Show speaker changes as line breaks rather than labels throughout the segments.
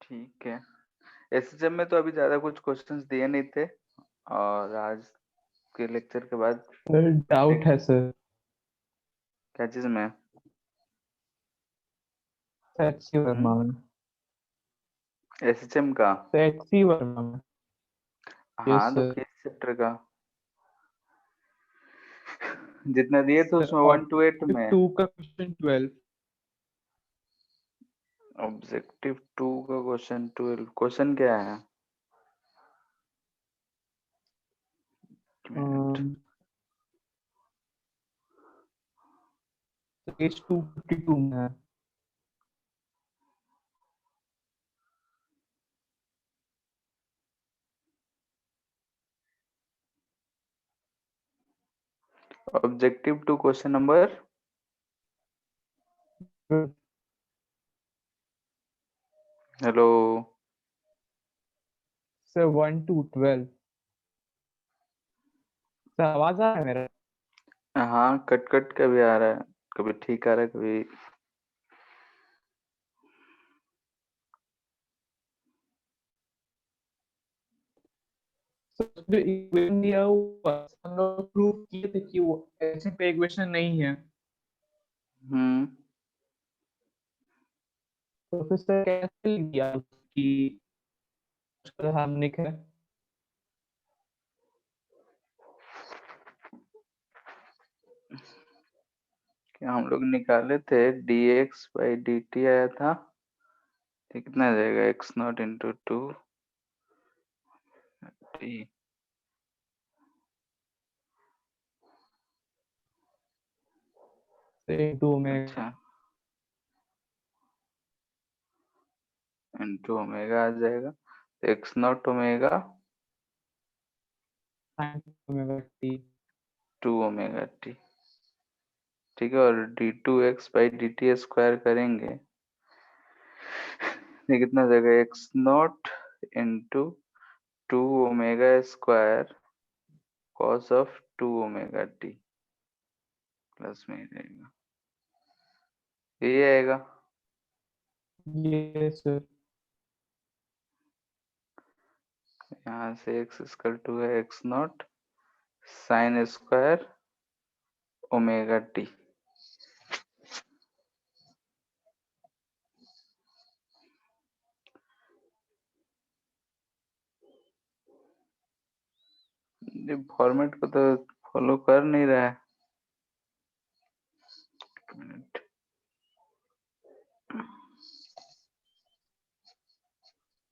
ठीक है। एसएचएम में तो अभी ज्यादा कुछ क्वेश्चंस दिए नहीं थे, और आज के लेक्चर के बाद
सर डाउट है सर।
क्या चीज में?
टैक्सी वर्मा में।
एसएचएम का?
टैक्सी वर्मा में। यस
हाँ, तो
सर।
किस चैप्टर का? जितना दिए थे
सर
उसमें 1 to 8
ऑब्जेक्टिव
में।
2 का क्वेश्चन 12।
ऑब्जेक्टिव 2 का क्वेश्चन 12, क्वेश्चन क्या है? एक मिनट।
पेज 252 में है।
Objective 2 question number. Hello.
Sir 1 to 12। Sir आवाज आ रहा है मेरा?
हाँ, कट कट का भी आ रहा है, कभी ठीक आ रहा है कभी।
सर जो इक्वेशन दिया हुआ हम लोग प्रूव किए थे कि वो ऐसे पे इक्वेशन नहीं है।
हम्म।
तो फिर सर कैसे लिख दिया कि हार्मोनिक है?
क्या हम लोग निकाले थे? dx/dt आया था, ये कितना आ जाएगा? x0 × 2 t।
टू में
अच्छा, इंटू ओमेगा आ जाएगा, तो x0 omega
sin omega T.
2 omega t। ठीक है, और d2x/dt² करेंगे, ये कितना आ जाएगा? x0 × 2 ओमेगा² cos of 2 omega t, plus में ही रहेगा, यही आएगा।
ये सर।
यहाँ से x= है x0 sin² ओमेगा t। ये फॉर्मेट को तो फॉलो कर नहीं रहा है। एक मिनट।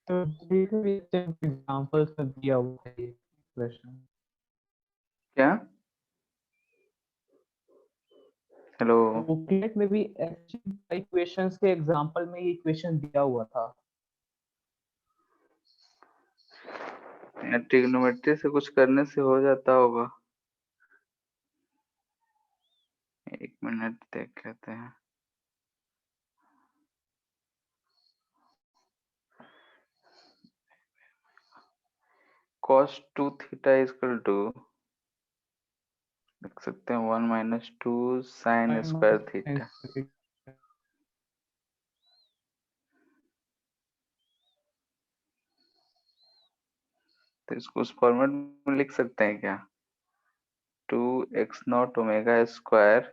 तो एग्जांपल्स में दिया हुआ है ये क्वेश्चन।
क्या? हेलो।
बुकलेट में भी इक्वेशंस के एग्जांपल में ये इक्वेशन दिया हुआ था।
ट्रिग्नोमेट्री से कुछ करने से हो जाता होगा। एक मिनट देख लेते हैं। cos 2 थीटा इक्वल टू, लिख सकते हैं 1 - 2 sin² थीटा। तो इसको उस फॉर्मेट में लिख सकते हैं क्या? 2x0 ओमेगा²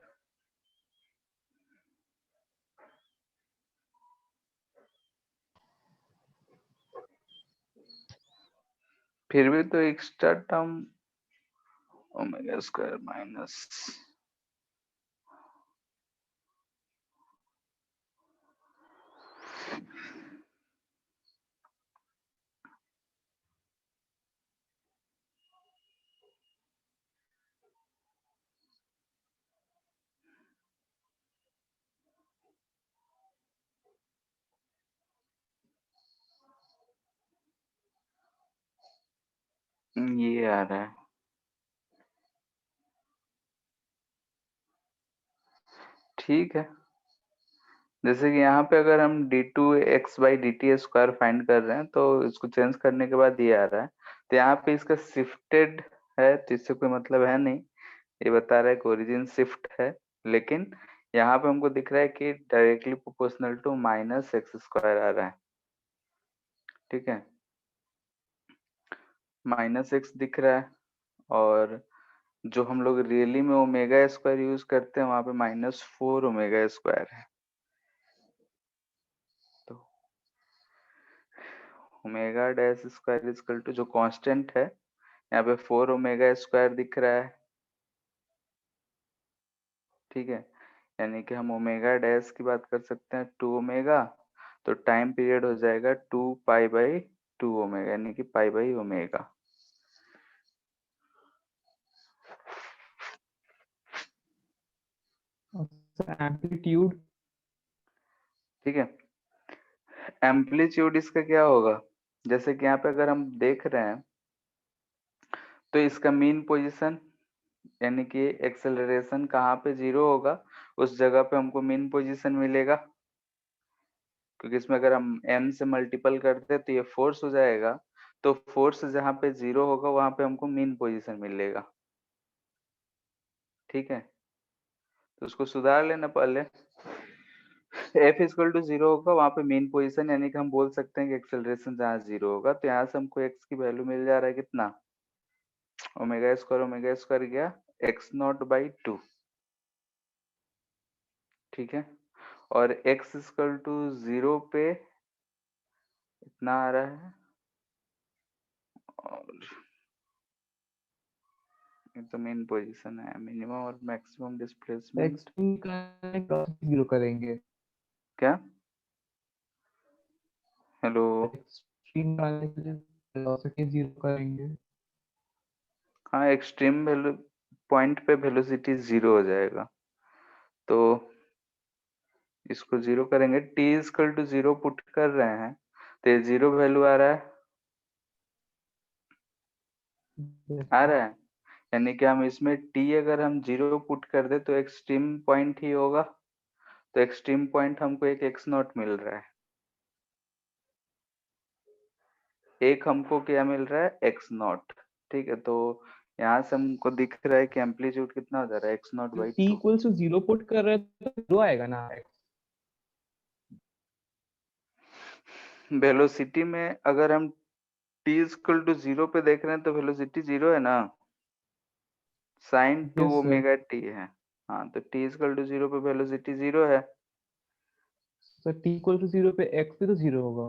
फिर भी तो एक्स्ट्रा टर्म ओमेगा² माइनस, ये आ रहा है। ठीक है, जैसे कि यहाँ पे अगर हम d2x/dt² फाइंड कर रहे हैं, तो इसको चेंज करने के बाद ये आ रहा है। तो यहाँ पे इसका शिफ्टेड है, तो इससे कोई मतलब है नहीं। ये बता रहा है कि ओरिजिन शिफ्ट है, लेकिन यहाँ पे हमको दिख रहा है कि डायरेक्टली प्रोपोर्शनल टू -x² आ रहा है। ठीक है, -x दिख रहा है, और जो हम लोग रियली में ओमेगा स्क्वायर यूज करते हैं वहां पे -4 ओमेगा स्क्वायर है। तो omega dash square equal to जो कांस्टेंट है यहाँ पे 4 ओमेगा स्क्वायर दिख रहा है। ठीक है, यानी कि हम ओमेगा डैश की बात कर सकते हैं 2 ओमेगा, तो टाइम पीरियड हो जाएगा 2 पाई/2 ओमेगा, यानी कि पाई/ओमेगा।
एम्पलीट्यूड
ठीक है, एम्पलीट्यूड इसका क्या होगा, जैसे कि यहाँ पे अगर हम देख रहे हैं तो इसका मीन पोजीशन यानी कि एक्सेलरेशन कहाँ पे 0 होगा उस जगह पे हमको मीन पोजीशन मिलेगा, क्योंकि इसमें अगर हम m से मल्टीपल करते हैं तो ये फोर्स हो जाएगा, तो फोर्स जहाँ पे 0 होगा वहां पे हमको मीन पोजीशन मिलेगा। ठीक है, तो उसको सुधार लेना पहले। F इक्वल टू 0 होगा वहां पे मीन पोजीशन, यानी कि हम बोल सकते हैं कि एक्सेलरेशन जहाँ 0 होगा, तो यहाँ से हमको x की वैल्यू मिल जा रहा है कितना, ओमेगा स्क्वायर गया x0/2। ठीक है, और x इक्वल टू 0 पे इतना आ रहा है, और ये तो मेन पोजीशन है, मिनिमम और मैक्सिमम डिस्प्लेसमेंट।
एक्सट्रीम का 0 करेंगे।
क्या, हेलो,
एक्सट्रीम वाले के लिए वेलोसिटी 0 करेंगे।
हाँ एक्सट्रीम वैल्यू पॉइंट पे वेलोसिटी 0 हो जाएगा, तो इसको 0 करेंगे, t इक्वल टू 0 पुट कर रहे हैं तो ये 0 वैल्यू आ रहा है, यानी कि हम इसमें t अगर हम 0 पुट कर दे तो एक्सट्रीम पॉइंट ही होगा, तो एक्सट्रीम पॉइंट हमको एक x0 मिल रहा है, एक हमको क्या मिल रहा है x0। ठीक है, तो यहाँ से हमको दिख रहा है कि एम्पलीट्यूड कितना हो जा रहा है x0
तो
बाई
t
2।
इक्वल्स टू 0 पुट कर रहे हैं तो 0 आएगा ना।
वेलोसिटी में अगर हम t इक्वल टू 0 पे देख रहे हैं तो वेलोसिटी 0 है ना, sine 2
yes sir.
Omega t है। हाँ, तो t इक्वल टू 0 पे वेलोसिटी 0 है।
सर t इक्वल टू 0 पे x भी तो 0 होगा।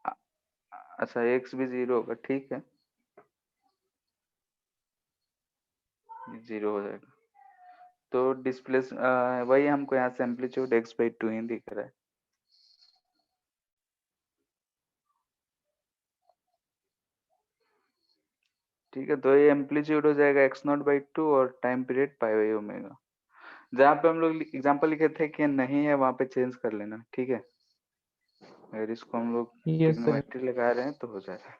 अ- अच्छा, x भी 0 होगा, ठीक है, 0 हो जाएगा, तो डिस्प्लेस वही हमको यहाँ से एम्पलीट्यूड x/2 ही दिख रहा है। ठीक है, तो ये एम्पलीट्यूड हो जाएगा x0/2 और टाइम पीरियड पाई/ओमेगा। जहाँ पे हम लोग एग्जांपल लिखे थे कि नहीं है वहां पे चेंज कर लेना। ठीक है, अगर इसको हम लोग
यस सर।
ट्रिग्नोमेट्री लगा रहे हैं तो हो जाएगा।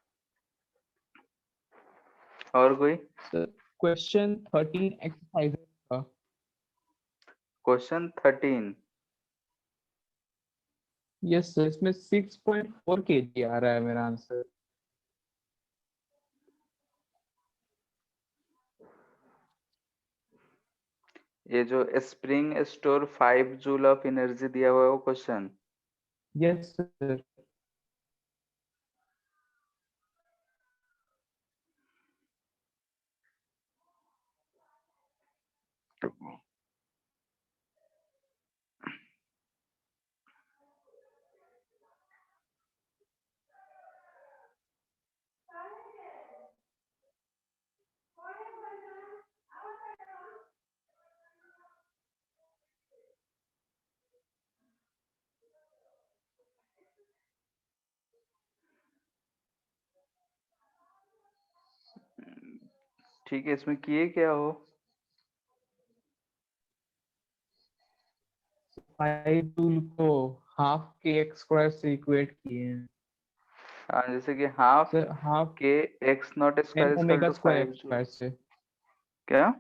और कोई
सर क्वेश्चन 13 एक्सरसाइज का।
क्वेश्चन 13?
यस सर, इसमें 6.4 kg आ रहा है मेरा आंसर।
ये जो spring store 5 joule of energy दिया हुआ है वो क्वेश्चन?
Yes sir.
ठीक है, इसमें किए क्या हो?
5 जूल को हाफ के एक्स स्क्वायर से इक्वेट किए हैं।
जैसे कि हाफ
सर हाफ
के x0
M
square equal
omega
two
square
5
X
joule.
Square से।
क्या?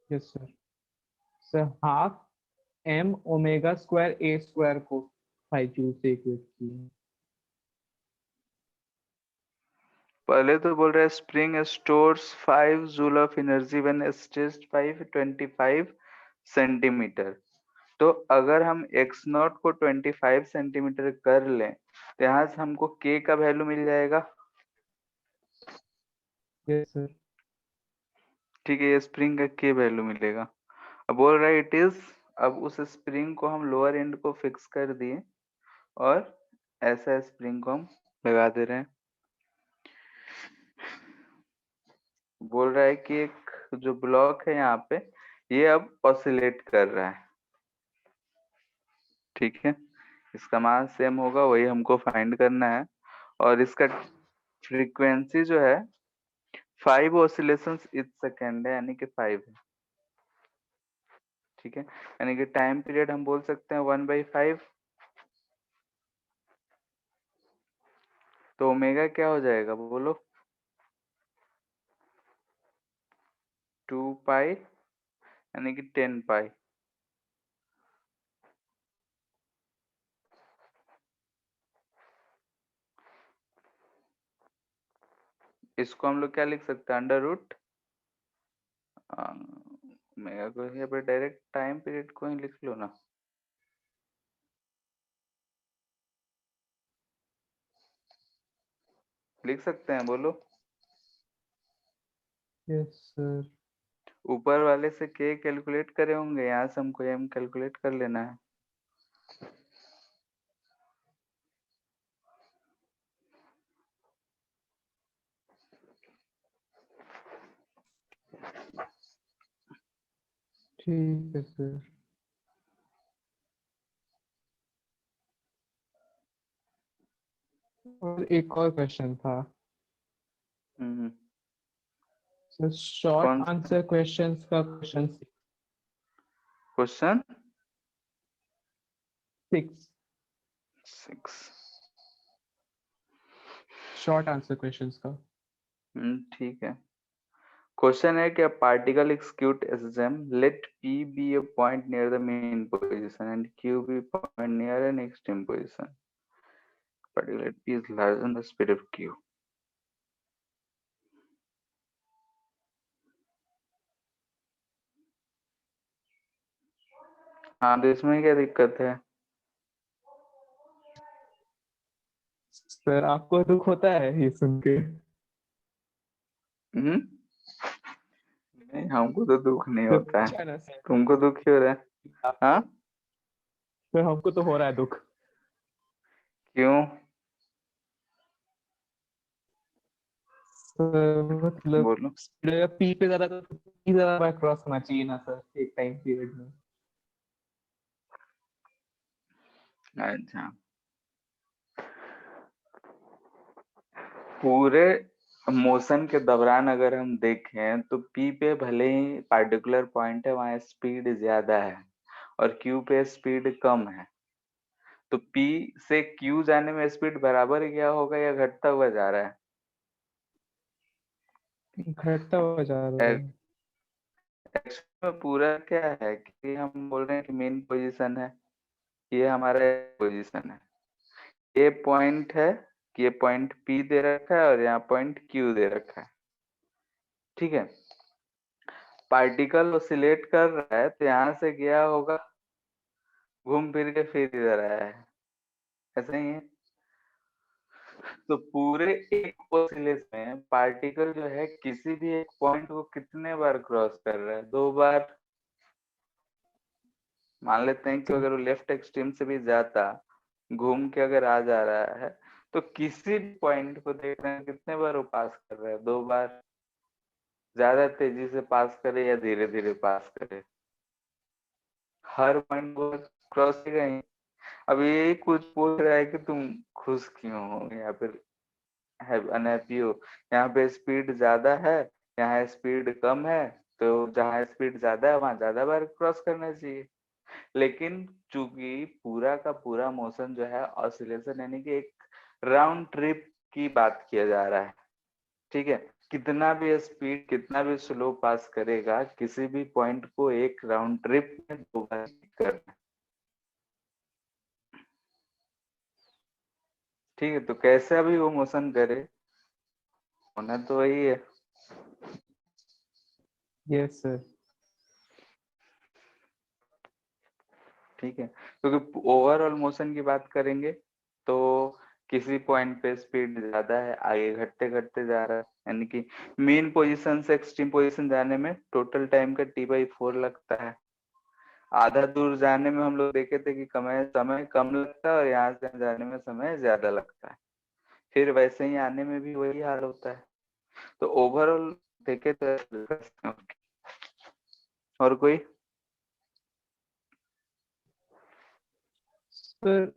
Yes sir. Sir half M omega square A square को 5 जूल से इक्वेट किए हैं।
पहले तो बोल रहा है spring stores 5 joule of energy when stretched 5 25 centimetre, तो अगर हम x नॉट को 25 सेंटीमीटर कर लें तो यहाँ से हमको k का वैल्यू मिल जाएगा।
Yes sir.
ठीक है, ये स्प्रिंग का k वैल्यू मिलेगा। अब बोल रहा है इट इज, अब उस स्प्रिंग को हम लोअर एंड को फिक्स कर दिए और ऐसा स्प्रिंग को हम लगा दे रहे हैं। बोल रहा है कि एक जो ब्लॉक है यहाँ पे ये अब ऑसिलेट कर रहा है। ठीक है, इसका मान सेम होगा, वही हमको फाइंड करना है। और इसका फ्रीक्वेंसी जो है 5 ऑसिलेशंस इच सेकेंड है, यानी कि 5 है। ठीक है, यानी कि टाइम पीरियड हम बोल सकते हैं 1/5। तो ओमेगा क्या हो जाएगा बोलो? 2 पाई, यानी कि 10 पाई। इसको हम लोग क्या लिख सकते हैं? अंडर रूट ओमेगा को यहाँ पे डायरेक्ट टाइम पीरियड को ही लिख लो ना। लिख सकते हैं, बोलो।
Yes sir.
ऊपर वाले से के कैलकुलेट करे होंगे, यहाँ से हमको एम कैलकुलेट कर लेना है।
ठीक है सर। और एक और क्वेश्चन था
हम्म।
सर, शॉर्ट
कौन सा
आंसर क्वेश्चंस का question
question?
6।
6।
Short answer questions का।
ठीक है। क्वेश्चन है कि a particle execute SSM, let P be a point near the main position and Q be a point near an extreme position. Particle P is larger than the speed of Q. हाँ, तो इसमें क्या दिक्कत है?
Sir आपको दुख होता है ये सुन के?
हम्म। नहीं, हमको तो दुख नहीं
सर
होता है।
पूछा ना सर।
तुमको दुख क्यों हो रहा है? हाँ,
सर हमको तो हो रहा है दुख।
क्यों?
सर मतलब
बोलो।
पी पे ज्यादा तो पी ज्यादा बार क्रॉस होना चाहिए ना सर एक टाइम पीरियड में।
अच्छा, पूरे मोशन के दौरान अगर हम देखें तो पी पे भले ही पार्टिकुलर पॉइंट है, वहां स्पीड ज्यादा है और क्यू पे स्पीड कम है। तो पी से क्यू जाने में स्पीड बराबर गया होगा या घटता हुआ जा रहा
घटता हुआ जा रहा
है?
है।
एक्चुअली में पूरा क्या है कि हम बोल रहे हैं कि मेन पोजीशन है, ये हमारा पोजीशन है, ये पॉइंट है कि ये पॉइंट पी दे रखा है और यहाँ पॉइंट क्यू दे रखा है। ठीक है, पार्टिकल ऑसिलेट कर रहा है तो यहाँ से गया होगा, घूम फिर के फिर इधर आया है, ऐसा ही है। तो पूरे एक ऑसिलेशन में पार्टिकल जो है किसी भी एक पॉइंट को कितने बार क्रॉस कर रहा है? 2 बार। मान लेते हैं कि
सर
अगर वो लेफ्ट एक्सट्रीम से भी जाता, घूम के अगर आ जा रहा है, तो किसी भी पॉइंट को देख रहे हैं कितने बार वो पास कर रहा है? 2 बार। ज्यादा तेजी से पास करे या धीरे धीरे पास करे, हर पॉइंट को क्रॉस करेगा ही। अब ये कुछ पूछ रहा है कि तुम खुश क्यों हो या फिर है अनहैप्पी हो? यहाँ पे स्पीड ज्यादा है, यहाँ स्पीड कम है, तो जहाँ स्पीड ज्यादा है वहां ज्यादा बार क्रॉस करना चाहिए। लेकिन चूंकि पूरा का पूरा मोशन जो है ऑसिलेशन, यानी कि एक राउंड ट्रिप की बात किया जा रहा है। ठीक है, कितना भी स्पीड कितना भी स्लो पास करेगा, किसी भी पॉइंट को एक राउंड ट्रिप में 2 बार करना। ठीक है, तो कैसे भी वो मोशन करे, होना तो वही है।
Yes sir.
ठीक है, क्योंकि ओवरऑल मोशन की बात करेंगे तो किसी पॉइंट पे स्पीड ज्यादा है, आगे घटते घटते जा रहा है, यानी कि मेन पोजीशन से एक्सट्रीम पोजीशन जाने में टोटल टाइम का T/4 लगता है। आधा दूर जाने में हम लोग देखे थे कि समय कम लगता है और यहाँ से जाने में समय ज्यादा लगता है। फिर वैसे ही आने में भी वही हाल होता है। तो ओवरऑल देखे तो और कोई
सर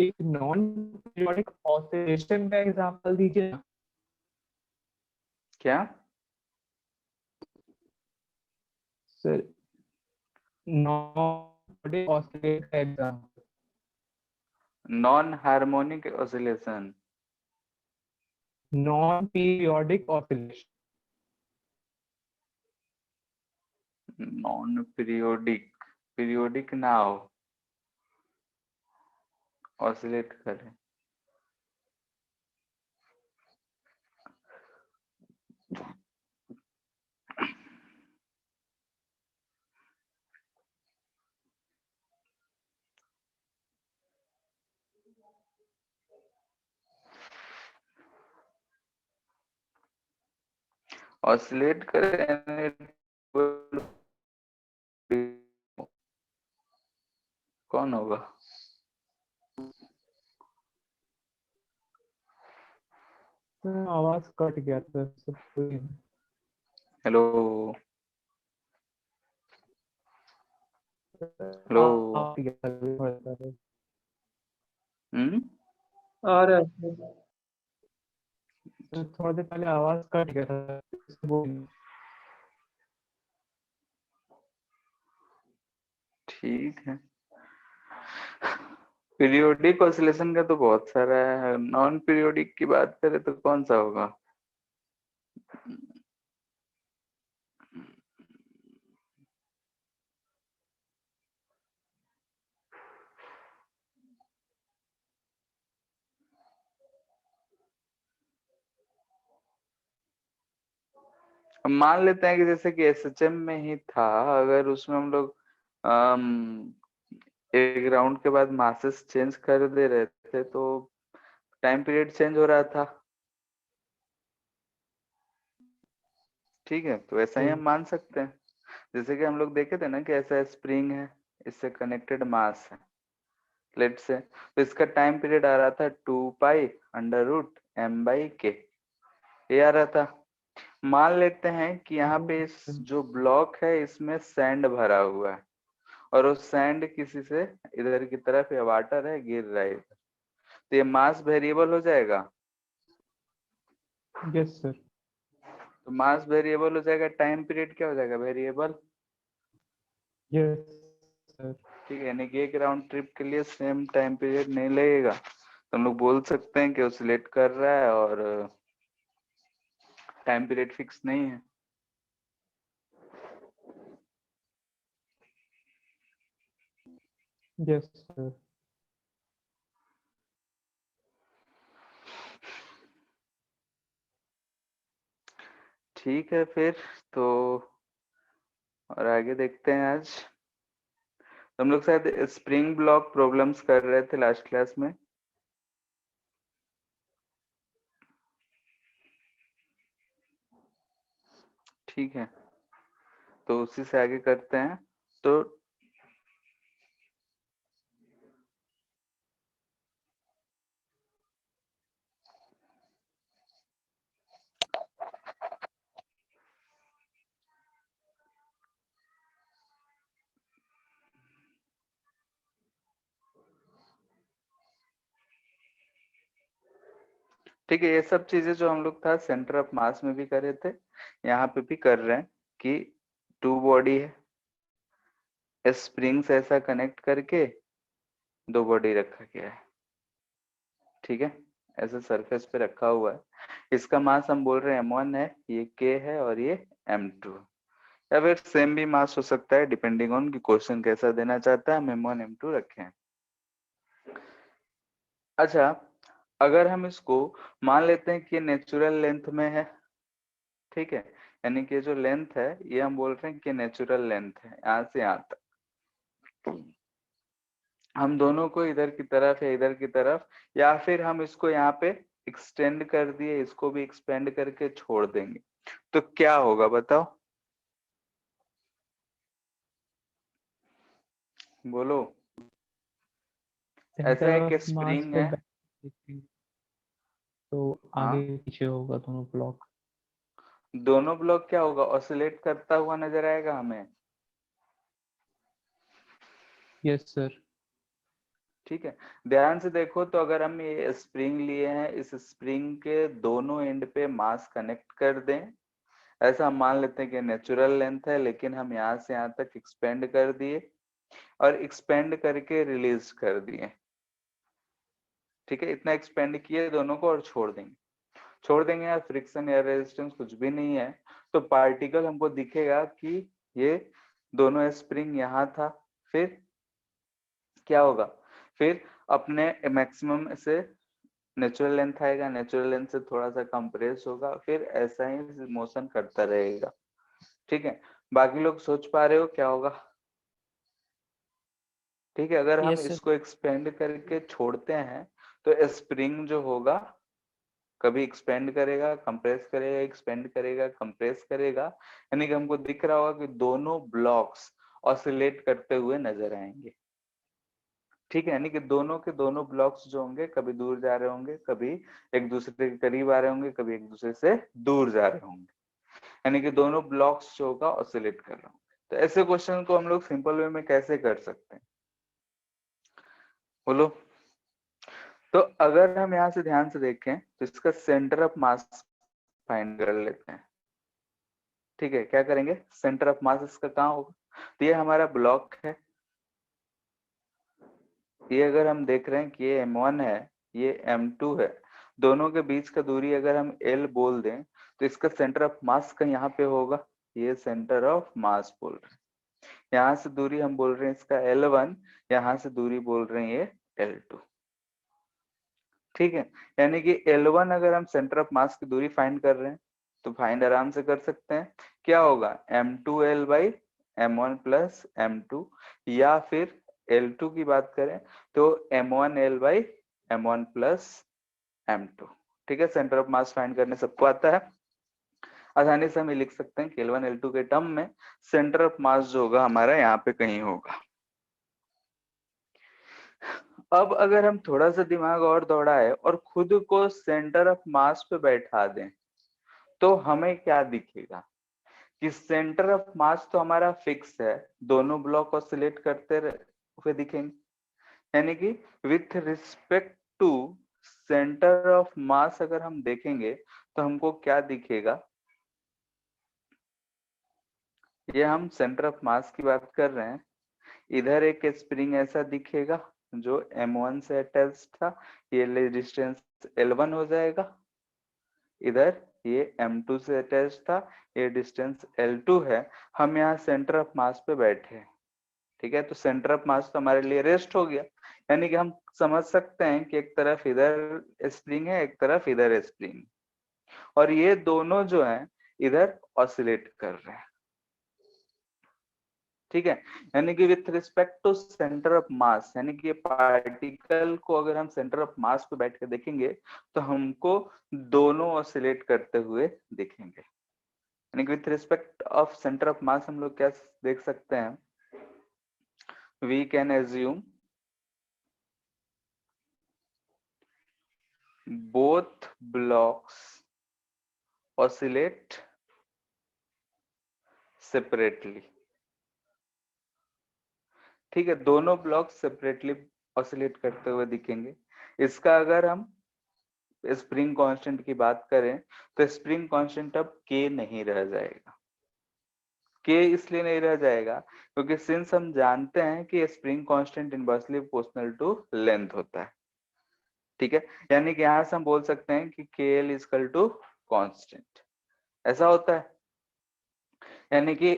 एक नॉन पीरियोडिक ऑसिलेशन का एग्जांपल दीजिए ना।
क्या?
सर नॉन पीरियोडिक ऑसिलेशन का example.
Non harmonic oscillation.
Non periodic oscillation.
Non periodic, periodic ना हो, ऑसिलेट करे। ऑसिलेट करे कौन होगा?
सर आवाज कट गया था सब कोई।
Hello, hello.
आ गया।
हम्म।
आ रहा है। सर थोड़ा देर पहले आवाज कट गया था। बोलिए।
ठीक है, पीरियोडिक ऑसिलेशन का तो बहुत सारा है, नॉन पीरियोडिक की बात करें तो कौन सा होगा? अब मान लेते हैं कि जैसे कि एसएचएम में ही था, अगर उसमें हम लोग एक राउंड के बाद मासेस चेंज कर दे रहे थे तो टाइम पीरियड चेंज हो रहा था। ठीक है, तो ऐसा ही हम मान सकते हैं। जैसे कि हम लोग देखे थे ना कि ऐसा स्प्रिंग है, इससे कनेक्टेड मास है, लेट से, तो इसका टाइम पीरियड आ रहा था 2π√m/k, ये आ रहा था। मान लेते हैं कि यहाँ पे इस जो ब्लॉक है इसमें सैंड भरा हुआ है और वो सैंड किसी से इधर की तरफ या वाटर है गिर रहा है इधर, तो ये मास वेरिएबल हो जाएगा।
Yes sir.
तो मास वेरिएबल हो जाएगा, टाइम पीरियड क्या हो जाएगा? वेरिएबल।
Yes sir.
ठीक है, यानी कि एक राउंड ट्रिप के लिए सेम टाइम पीरियड नहीं लगेगा, तो हम लोग बोल सकते हैं कि ऑसिलेट कर रहा है और टाइम पीरियड फिक्स नहीं है।
Yes sir.
ठीक है फिर, तो और आगे देखते हैं। आज हम लोग शायद स्प्रिंग ब्लॉक प्रॉब्लम्स कर रहे थे लास्ट क्लास में। ठीक है, तो उसी से आगे करते हैं। तो ठीक है, ये सब चीजें जो हम लोग था सेंटर ऑफ मास में भी कर रहे थे, यहाँ पे भी कर रहे हैं कि टू बॉडी है, स्प्रिंग से ऐसा कनेक्ट करके दो बॉडी रखा गया है। ठीक है, ऐसे सरफेस पे रखा हुआ है, इसका मास हम बोल रहे हैं m1 है, ये k है और ये m2 है। या फिर सेम भी मास हो सकता है, डिपेंडिंग ऑन कि क्वेश्चन कैसा देना चाहता है, हम m1 m2 रखे हैं। अच्छा, अगर हम इसको मान लेते हैं कि नेचुरल लेंथ में है, ठीक है, यानी कि जो लेंथ है ये हम बोल रहे हैं कि नेचुरल लेंथ है यहाँ से यहाँ तक, हम दोनों को इधर की तरफ या इधर की तरफ, या फिर हम इसको यहाँ पे एक्सटेंड कर दिए, इसको भी एक्सपेंड करके छोड़ देंगे, तो क्या होगा बताओ, बोलो। ऐसा
सेंटर
एक
ऑफ मास
स्प्रिंग
पे
है।
बैठेंगे तो आगे
हाँ,
पीछे होगा दोनों ब्लॉक।
दोनों ब्लॉक क्या होगा, ऑसिलेट करता हुआ नजर आएगा हमें।
Yes sir.
ठीक है, ध्यान से देखो तो अगर हम ये स्प्रिंग लिए हैं, इस स्प्रिंग के दोनों एंड पे मास कनेक्ट कर दें, ऐसा हम मान लेते हैं कि नेचुरल लेंथ है, लेकिन हम यहाँ से यहाँ तक एक्सपेंड कर दिए और एक्सपेंड करके रिलीज कर दिए। ठीक है, इतना एक्सपेंड किए दोनों को और छोड़ देंगे यार, फ्रिक्शन या रेजिस्टेंस कुछ भी नहीं है, तो पार्टिकल हमको दिखेगा कि ये दोनों स्प्रिंग यहाँ था, फिर क्या होगा, फिर अपने मैक्सिमम से नेचुरल लेंथ आएगा, नेचुरल लेंथ से थोड़ा सा कंप्रेस होगा, फिर ऐसा ही मोशन करता रहेगा। ठीक है, बाकी लोग सोच पा रहे हो क्या होगा। ठीक है, अगर हम
यस सर।
इसको एक्सपेंड करके छोड़ते हैं तो स्प्रिंग जो होगा कभी एक्सपेंड करेगा, कंप्रेस करेगा, एक्सपेंड करेगा, कंप्रेस करेगा, यानी कि हमको दिख रहा होगा कि दोनों ब्लॉक्स ऑसिलेट करते हुए नजर आएंगे। ठीक है, यानी कि दोनों के दोनों ब्लॉक्स जो होंगे कभी दूर जा रहे होंगे, कभी एक दूसरे के करीब आ रहे होंगे, कभी एक दूसरे से दूर जा रहे होंगे, यानी कि दोनों ब्लॉक्स जो होगा ऑसिलेट कर रहे होंगे। तो ऐसे क्वेश्चन को हम लोग सिंपल वे में कैसे कर सकते हैं, बोलो। तो अगर हम यहाँ से ध्यान से देखें तो इसका सेंटर ऑफ मास फाइंड कर लेते हैं। ठीक है, क्या करेंगे, सेंटर ऑफ मास इसका कहाँ होगा, तो ये हमारा ब्लॉक है, ये अगर हम देख रहे हैं कि ये M1 है, ये M2 है, दोनों के बीच का दूरी अगर हम L बोल दें तो इसका सेंटर ऑफ मास का यहाँ पे होगा, ये सेंटर ऑफ मास बोल रहे हैं। यहाँ से दूरी हम बोल रहे हैं इसका L1, यहाँ से दूरी बोल रहे हैं ये L2। ठीक है, यानी कि L1 अगर हम सेंटर ऑफ मास की दूरी फाइंड कर रहे हैं तो फाइंड आराम से कर सकते हैं, क्या होगा M2L by M1 plus M2, या फिर L2 की बात करें तो M1L by M1 plus M2। ठीक है, सेंटर ऑफ मास फाइंड करने सबको आता है, आसानी से हम ये लिख सकते हैं कि L1 L2 के टर्म में सेंटर ऑफ मास जो होगा हमारा यहाँ पे कहीं होगा। अब अगर हम थोड़ा सा दिमाग और दौड़ाए और खुद को सेंटर ऑफ मास पे बैठा दें तो हमें क्या दिखेगा कि सेंटर ऑफ मास तो हमारा फिक्स है, दोनों ब्लॉक ऑसिलेट करते हुए दिखेंगे, यानी कि with respect to centre of mass अगर हम देखेंगे तो हमको क्या दिखेगा, ये हम सेंटर ऑफ मास की बात कर रहे हैं, इधर एक स्प्रिंग ऐसा दिखेगा जो M1 से अटैच था, ये डिस्टेंस L1 हो जाएगा, इधर ये M2 से अटैच था, ये डिस्टेंस L2 है, हम यहाँ सेंटर ऑफ मास पे बैठे हैं। ठीक है, तो सेंटर ऑफ मास तो हमारे लिए रेस्ट हो गया, यानी कि हम समझ सकते हैं कि एक तरफ इधर स्प्रिंग है, एक तरफ इधर स्प्रिंग, और ये दोनों जो हैं इधर ऑसिलेट कर रहे हैं। ठीक है, यानी कि with respect to centre of mass, यानी कि पार्टिकल को अगर हम सेंटर ऑफ मास पे बैठ के देखेंगे तो हमको दोनों ऑसिलेट करते हुए दिखेंगे, यानी कि with respect of centre of mass हम लोग क्या देख सकते हैं, we can assume both blocks oscillate separately। ठीक है, दोनों ब्लॉक सेपरेटली ऑसिलेट करते हुए दिखेंगे। इसका अगर हम स्प्रिंग कांस्टेंट की बात करें तो स्प्रिंग कांस्टेंट अब k नहीं रह जाएगा। k इसलिए नहीं रह जाएगा क्योंकि सिंस हम जानते हैं कि spring constant inversely proportional to length होता है। ठीक है, यानी कि यहां से हम बोल सकते हैं कि kl इक्वल टू कांस्टेंट, ऐसा होता है, यानी कि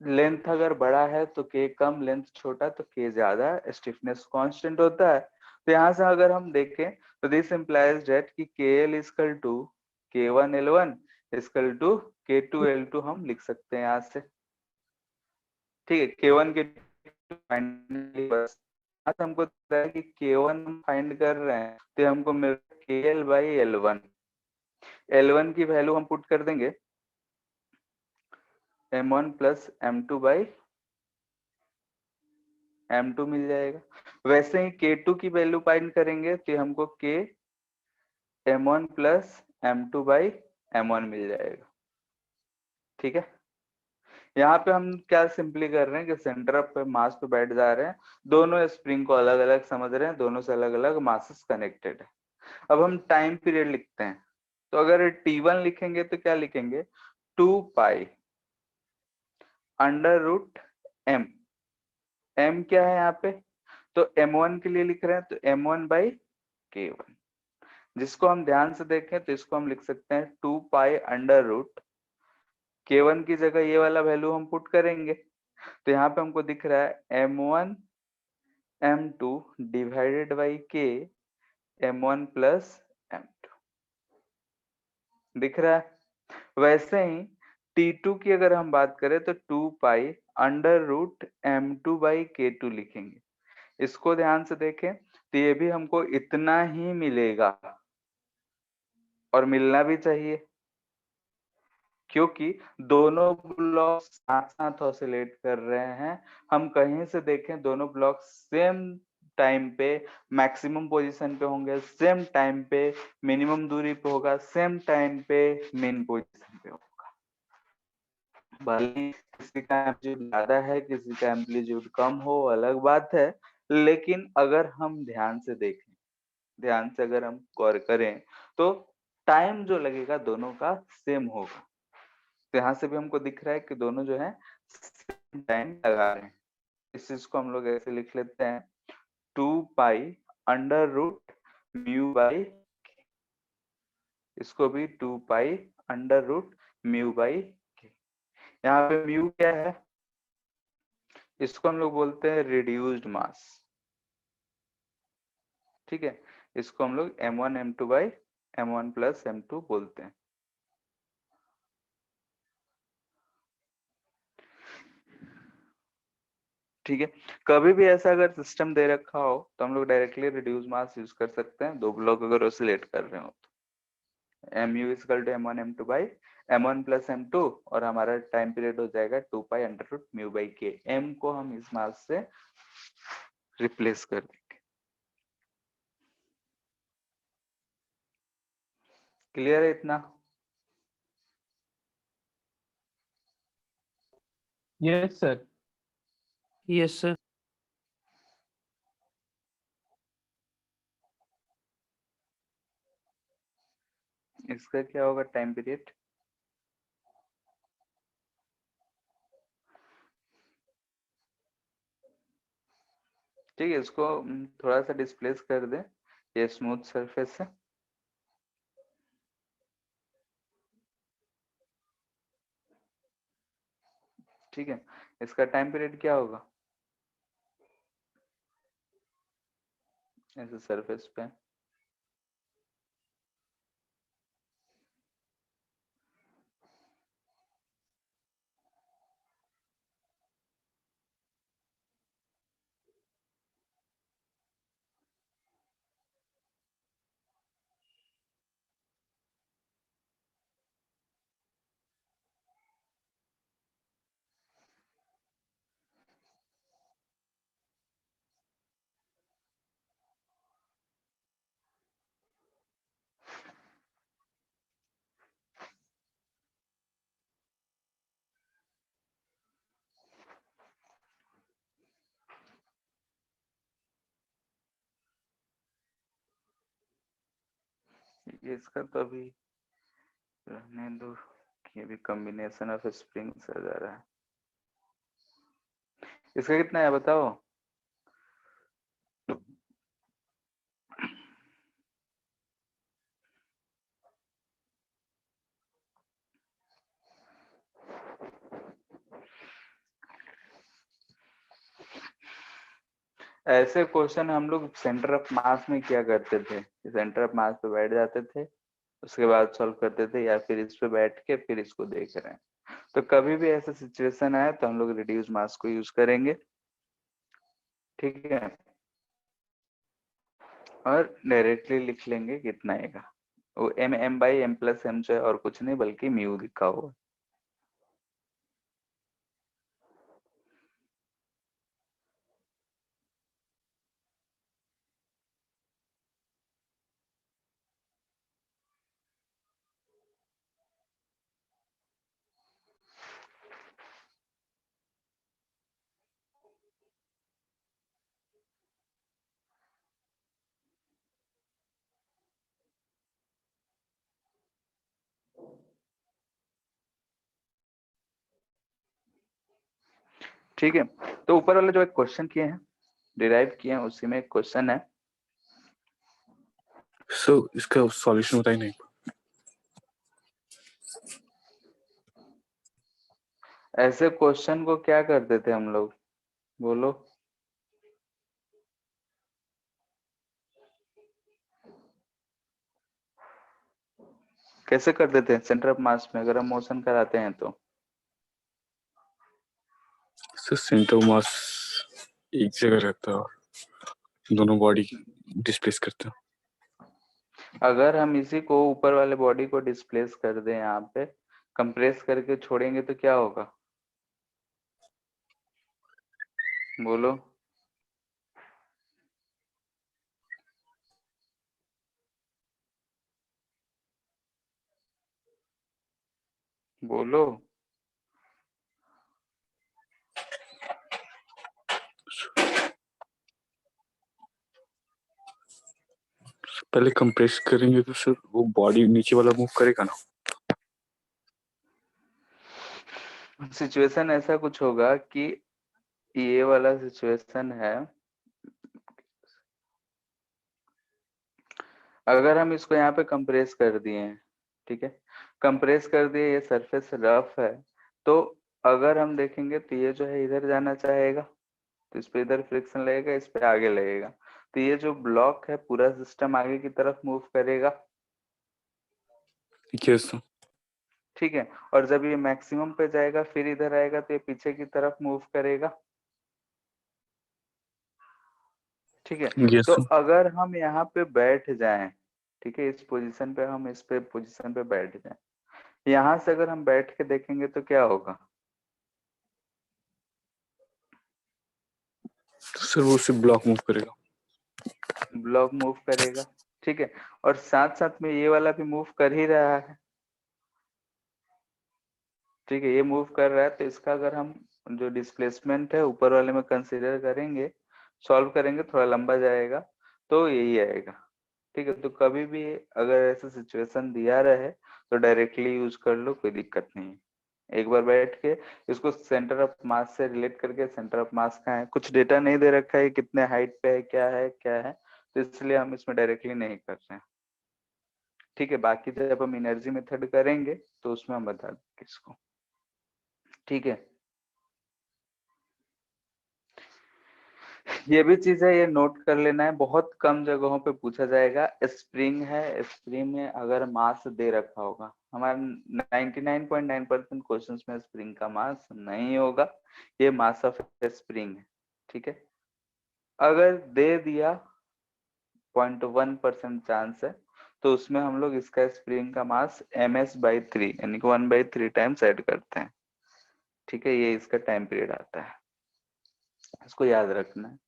लेंथ अगर बड़ा है तो के कम, लेंथ छोटा तो के ज्यादा, स्टिफनेस कांस्टेंट होता है। तो यहाँ से अगर हम देखें तो दिस इंप्लाइज दैट कि K L equal to K1L1 equal to K2L2 हम लिख सकते हैं यहाँ से। ठीक है, K1 के तो हमको पता है कि K1 हम फाइंड कर रहे हैं, तो हमको मिल KL/L1। L1 की वैल्यू हम पुट कर देंगे M1 प्लस M2 मिल जाएगा। वैसे ही K2 की वैल्यू फाइंड करेंगे तो हमको K M1 प्लस M2/M1 मिल जाएगा। ठीक है, यहाँ पे हम क्या सिंपली कर रहे हैं कि सेंटर ऑफ मास पे बैठ जा रहे हैं, दोनों स्प्रिंग को अलग अलग समझ रहे हैं, दोनों से अलग अलग मासेस कनेक्टेड है। अब हम टाइम पीरियड लिखते हैं, तो अगर T1 लिखेंगे तो क्या लिखेंगे, 2 pi under root M। M क्या है यहाँ पे, तो M1 के लिए लिख रहे हैं तो M1/K1। जिसको हम ध्यान से देखें तो इसको हम लिख सकते हैं 2 पाई अंडर रूट K1 की जगह ये वाला वैल्यू हम पुट करेंगे, तो यहाँ पे हमको दिख रहा है M1 M2 divided by K M1 plus M2 दिख रहा है। वैसे ही T2 की अगर हम बात करें तो 2 पाई अंडर रूट M2/K2 लिखेंगे। इसको ध्यान से देखें तो ये भी हमको इतना ही मिलेगा और मिलना भी चाहिए, क्योंकि दोनों ब्लॉक साथ साथ ऑसिलेट कर रहे हैं। हम कहीं से देखें दोनों ब्लॉक सेम टाइम पे मैक्सिमम पोजीशन पे होंगे, सेम टाइम पे मिनिमम दूरी पे होगा, सेम टाइम पे मेन पोजीशन पे होगा। भले ही किसी का एम्पलीट्यूड ज्यादा है, किसी का एम्पलीट्यूड कम हो, अलग बात है, लेकिन अगर हम ध्यान से देखें, ध्यान से अगर हम गौर करें तो टाइम जो लगेगा दोनों का सेम होगा। तो यहाँ से भी हमको दिख रहा है कि दोनों जो है सेम टाइम लगा रहे हैं। इस चीज को हम लोग ऐसे लिख लेते हैं 2 पाई अंडर रूट म्यू/, इसको भी 2 पाई अंडर रूट म्यू/। यहाँ पे म्यू क्या है, इसको हम लोग बोलते हैं रिड्यूस्ड मास। ठीक है, इसको हम लोग M1 M2/M1 प्लस M2 बोलते हैं। ठीक है, कभी भी ऐसा अगर सिस्टम दे रखा हो तो हम लोग डायरेक्टली रिड्यूस मास यूज कर सकते हैं, दो ब्लॉक अगर ऑसिलेट कर रहे हो तो mu equal to M1 M2/M1 plus M2 और हमारा टाइम पीरियड हो जाएगा 2 पाई अंडर रूट म्यू/K। M को हम इस मास से रिप्लेस कर देंगे। क्लियर है इतना?
Yes sir.
Yes sir.
इसका क्या होगा टाइम पीरियड, ठीक है, इसको थोड़ा सा डिस्प्लेस कर दे, ये स्मूथ सरफेस है। ठीक है, इसका टाइम पीरियड क्या होगा, ऐसे सरफेस पे इसका तो अभी रहने दो, ये भी कॉम्बिनेशन ऑफ स्प्रिंग से जा रहा है। इसका कितना है बताओ, ऐसे क्वेश्चन हम लोग सेंटर ऑफ मास में क्या करते थे, सेंटर ऑफ मास पे बैठ जाते थे, उसके बाद सॉल्व करते थे, या फिर इस पे बैठ के फिर इसको देख रहे हैं। तो कभी भी ऐसा सिचुएशन आए तो हम लोग रिड्यूस मास को यूज करेंगे। ठीक है, और डायरेक्टली लिख लेंगे कितना आएगा। वो m/m+m जो है और कुछ नहीं बल्कि म्यू लिखा हुआ। ठीक है, तो ऊपर वाले जो एक क्वेश्चन किए हैं, डिराइव किए हैं, उसी में एक क्वेश्चन है।
इसका सॉल्यूशन बताइए नहीं।
ऐसे क्वेश्चन को क्या करते थे हम लोग, बोलो। कैसे कर देते हैं सेंटर ऑफ मास में अगर हम मोशन कराते हैं तो?
सेंटर ऑफ मास एक जगह रहता है और दोनों बॉडी डिस्प्लेस करते हैं।
अगर हम इसी को ऊपर वाले बॉडी को डिस्प्लेस कर दें, यहाँ पे कंप्रेस करके छोड़ेंगे तो क्या होगा, बोलो। बोलो।
पहले कंप्रेस करेंगे तो सर वो बॉडी नीचे वाला मूव करेगा ना।
सिचुएशन ऐसा कुछ होगा कि ये वाला सिचुएशन है, अगर हम इसको यहाँ पे कंप्रेस कर दिए हैं, ठीक है, कंप्रेस कर दिए, ये सरफेस रफ है, तो अगर हम देखेंगे तो ये जो है इधर जाना चाहेगा, तो इस पे इधर फ्रिक्शन लगेगा, इस पे आगे लगेगा, तो ये जो ब्लॉक है पूरा सिस्टम आगे की तरफ मूव करेगा।
यस।
ठीक है, और जब ये मैक्सिमम पे जाएगा फिर इधर आएगा तो ये पीछे की तरफ मूव करेगा। ठीक है,
यस।
तो अगर हम यहाँ पे बैठ जाएं, ठीक है, इस पोजीशन पे हम इस पे पोजीशन पे बैठ जाएं, यहाँ से अगर हम बैठ के देखेंगे तो क्या होगा,
सर वो सिर्फ ब्लॉक मूव करेगा।
ब्लॉक मूव करेगा। ठीक है, और साथ साथ में ये वाला भी मूव कर ही रहा है। ठीक है, ये मूव कर रहा है, तो इसका अगर हम जो डिस्प्लेसमेंट है ऊपर वाले में कंसीडर करेंगे, सॉल्व करेंगे, थोड़ा लंबा जाएगा, तो यही आएगा। ठीक है, तो कभी भी अगर ऐसा सिचुएशन दिया रहे तो डायरेक्टली यूज कर लो, कोई दिक्कत नहीं है। एक बार बैठ के इसको सेंटर ऑफ मास से रिलेट करके, सेंटर ऑफ मास का है, कुछ डेटा नहीं दे रखा है कितने हाइट पे है क्या है, तो इसलिए हम इसमें डायरेक्टली नहीं कर रहे हैं। ठीक है, बाकी जब हम एनर्जी मेथड करेंगे तो उसमें हम बता देंगे इसको। ठीक है, ये भी चीज है, ये नोट कर लेना है, बहुत कम जगहों पे पूछा जाएगा। स्प्रिंग है, स्प्रिंग में अगर मास दे रखा होगा, हमारे 99.9% क्वेश्चंस में स्प्रिंग का मास नहीं होगा, ये मास ऑफ स्प्रिंग है। ठीक है, अगर दे दिया 0.1% चांस है, तो उसमें हम लोग इसका स्प्रिंग का मास ms/3 यानी कि 1/3 टाइम्स ऐड करते हैं। ठीक है, ये इसका टाइम पीरियड आता है, इसको याद रखना है।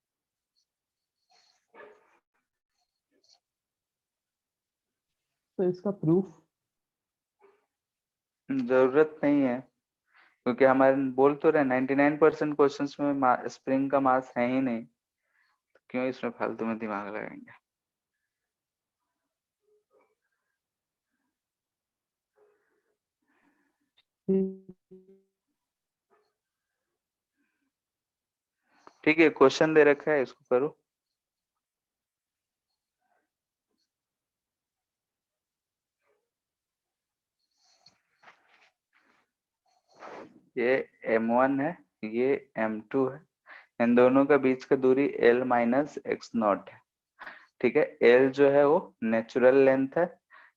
तो इसका प्रूफ
जरूरत नहीं है, क्योंकि हमारे बोल तो रहे 99% क्वेश्चंस में स्प्रिंग का मास है ही नहीं, तो क्यों इसमें फालतू में दिमाग लगाएंगे। ठीक है, क्वेश्चन दे रखा है, इसको करो। ये m1 है, ये m2 है, इन दोनों का बीच का दूरी l-x0 है। ठीक है, l जो है वो नेचुरल लेंथ है,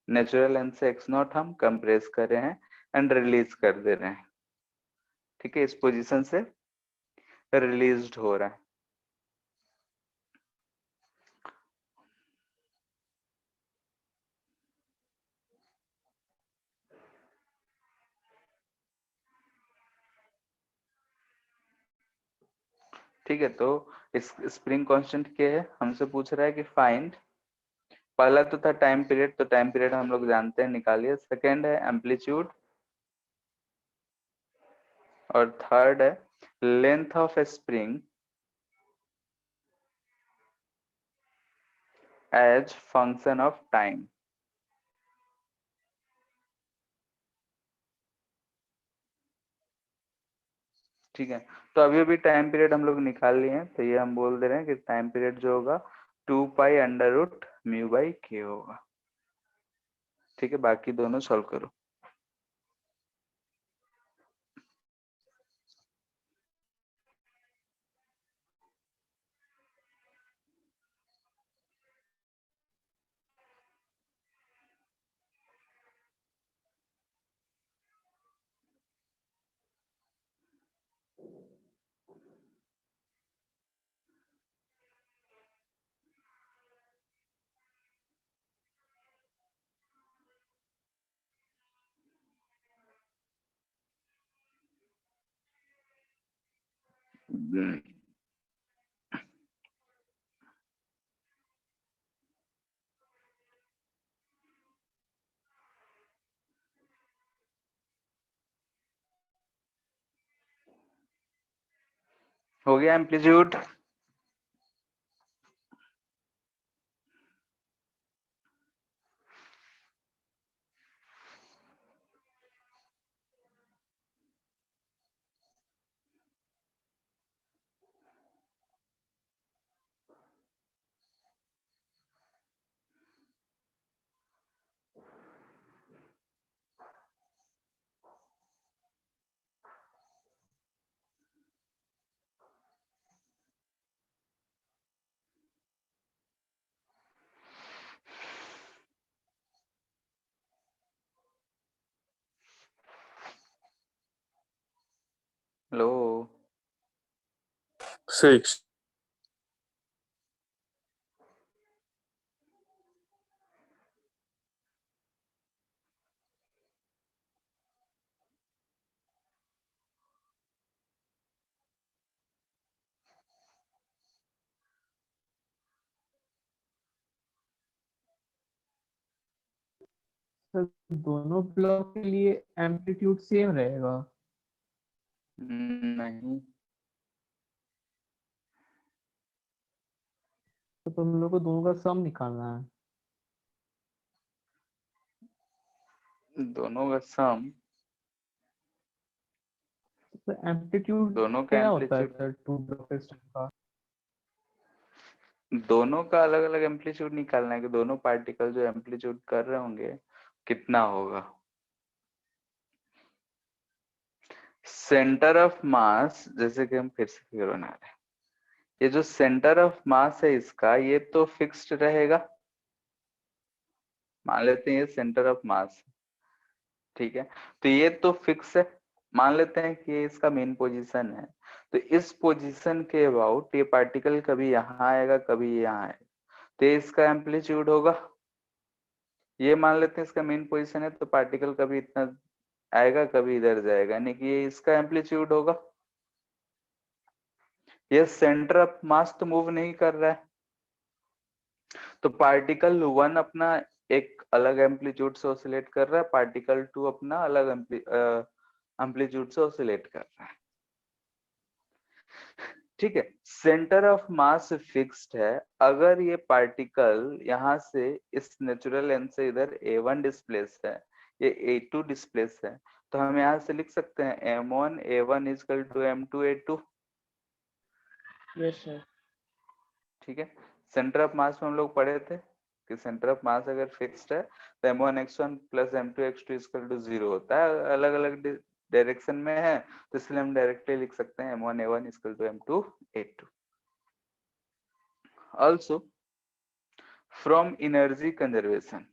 नेचुरल लेंथ से x0 हम कंप्रेस कर रहे हैं एंड रिलीज कर दे रहे हैं। ठीक है, इस पोजीशन से रिलीज्ड हो रहा है। ठीक है, तो इस स्प्रिंग कांस्टेंट क्या है, हमसे पूछ रहा है कि फाइंड, पहला तो था टाइम पीरियड, तो टाइम पीरियड हम लोग जानते हैं, निकालिए। सेकेंड है एम्पलीट्यूड, और थर्ड है length of a spring as function of time. ठीक है, तो अभी अभी टाइम पीरियड हम लोग निकाल लिए हैं, तो ये हम बोल दे रहे हैं कि टाइम पीरियड जो होगा 2 pi under root mu by K होगा। ठीक है, बाकी दोनों सॉल्व करो। हो गया एम्पलीट्यूड। हेलो,
6.
सर दोनों ब्लॉक के लिए एम्पलीट्यूड सेम रहेगा?
नहीं,
तो तुम लोग को दोनों का सम निकालना है।
दोनों का सम,
तो एम्पलीट्यूड
दोनों का
क्या होता है
amplitude,
sir two block system का?
दोनों का अलग अलग एम्पलीट्यूड निकालना है कि दोनों पार्टिकल जो एम्पलीट्यूड कर रहे होंगे कितना होगा। सेंटर ऑफ मास, जैसे कि हम फिर से फिगर बना रहे हैं, ये जो सेंटर ऑफ मास है इसका, ये तो फिक्स्ड रहेगा, मान लेते हैं ये सेंटर ऑफ मास। ठीक है, तो ये तो फिक्स है, मान लेते हैं कि ये इसका मेन पोजीशन है, तो इस पोजीशन के अबाउट ये पार्टिकल कभी यहाँ आएगा कभी यहाँ आएगा, तो ये इसका एम्पलीट्यूड होगा। ये मान लेते हैं इसका मेन पोजीशन है, तो पार्टिकल कभी इतना आएगा कभी इधर जाएगा, यानी कि ये इसका एम्पलीट्यूड होगा। ये सेंटर ऑफ मास तो मूव नहीं कर रहा है, तो पार्टिकल 1 अपना एक अलग एम्पलीट्यूड से ऑसिलेट कर रहा है, पार्टिकल 2 अपना अलग एम्पलीट्यूड से ऑसिलेट कर रहा है। ठीक है, सेंटर ऑफ मास फिक्स्ड है, अगर ये पार्टिकल यहाँ से इस नेचुरल एंड से इधर A1 डिस्प्लेस है, ये A2 डिस्प्लेस है, तो हम यहाँ से लिख सकते हैं M1 A1 equal to M2 A2।
Yes sir.
ठीक है, सेंटर ऑफ मास में हम लोग पढ़े थे कि सेंटर ऑफ मास अगर फिक्स्ड है तो M1 X1 plus M2 X2 equal to 0 होता है, अलग अलग डायरेक्शन में है, तो इसलिए हम डायरेक्टली लिख सकते हैं M1 A1 equal to M2 A2। Also, from energy conservation,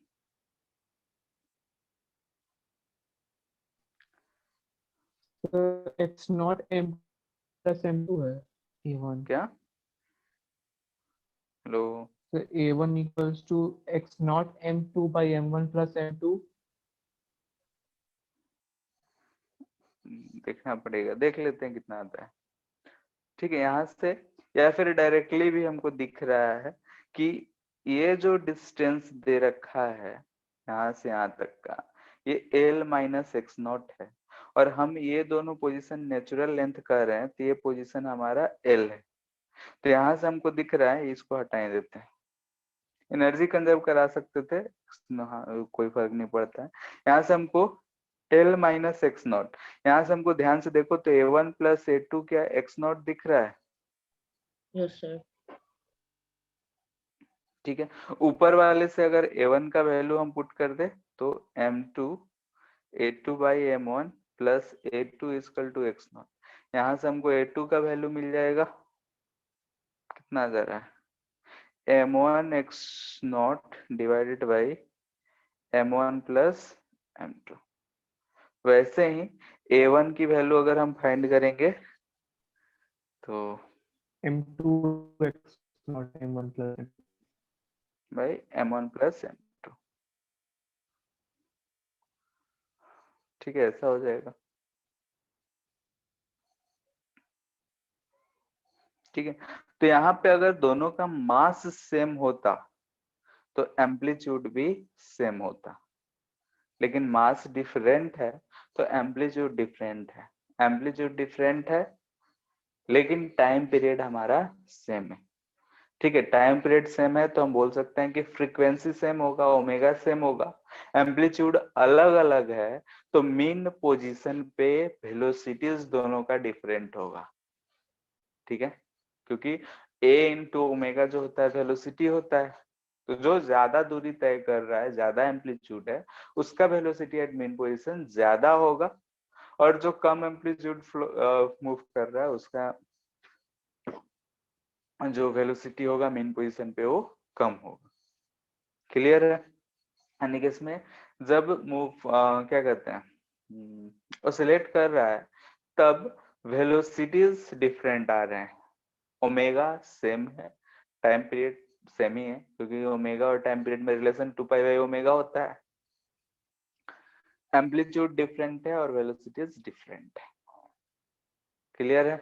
sir X naught M plus M two है A1।
क्या, hello,
sir A1 equals to X naught M2 by M1 plus M2।
देखना पड़ेगा, देख लेते हैं कितना आता है। ठीक है, यहाँ से या फिर डायरेक्टली भी हमको दिख रहा है कि ये जो डिस्टेंस दे रखा है यहाँ से यहाँ तक का, ये L माइनस एक्स नॉट है, और हम ये दोनों पोजीशन नेचुरल लेंथ कर रहे हैं, तो ये पोजीशन हमारा L है। तो यहाँ से हमको दिख रहा है, इसको हटाए देते हैं, एनर्जी कंजर्व करा सकते थे, हाँ, कोई फर्क नहीं पड़ता है। यहाँ से हमको L माइनस एक्स नॉट, यहाँ से हमको ध्यान से देखो तो A1 प्लस A2 क्या एक्स नॉट दिख रहा है?
Yes sir.
ठीक है, ऊपर वाले से अगर A1 का वैल्यू हम पुट कर दे तो M2 A2 by M1 plus A2 equal to X naught, यहाँ से हमको A2 का वैल्यू मिल जाएगा, कितना आ जा रहा है, M1 x not divided by M1 plus M2। वैसे ही A1 की वैल्यू अगर हम फाइंड करेंगे तो
M2 x not M1 plus
by M1 plus M2, ठीक है, ऐसा हो जाएगा। ठीक है, तो यहाँ पे अगर दोनों का मास सेम होता तो एम्पलीट्यूड भी सेम होता, लेकिन मास डिफरेंट है तो एम्पलीट्यूड डिफरेंट है, एम्पलीट्यूड डिफरेंट है लेकिन टाइम पीरियड हमारा सेम है। ठीक है, टाइम पीरियड सेम है तो हम बोल सकते हैं कि फ्रीक्वेंसी सेम होगा, ओमेगा सेम होगा। एम्पलीट्यूड अलग अलग है तो मीन पोजीशन पे वेलोसिटीज दोनों का डिफरेंट होगा। ठीक है, क्योंकि a इंटू ओमेगा जो होता है वेलोसिटी होता है, तो जो ज्यादा दूरी तय कर रहा है, ज्यादा एम्पलीट्यूड है, उसका वेलोसिटी एट मीन पोजीशन ज्यादा होगा, और जो कम एम्पलीट्यूड मूव कर रहा है उसका जो वेलोसिटी होगा मीन पोजीशन पे वो कम होगा। क्लियर है? यानी कि इसमें जब मूव क्या कहते हैं ऑसिलेट कर रहा है तब वेलोसिटीज डिफरेंट आ रहे हैं, ओमेगा सेम है, टाइम पीरियड सेम ही है, क्योंकि ओमेगा और टाइम पीरियड में रिलेशन 2 पाई बाई ओमेगा होता है। एम्पलीट्यूड डिफरेंट है और वेलोसिटीज डिफरेंट है। क्लियर है?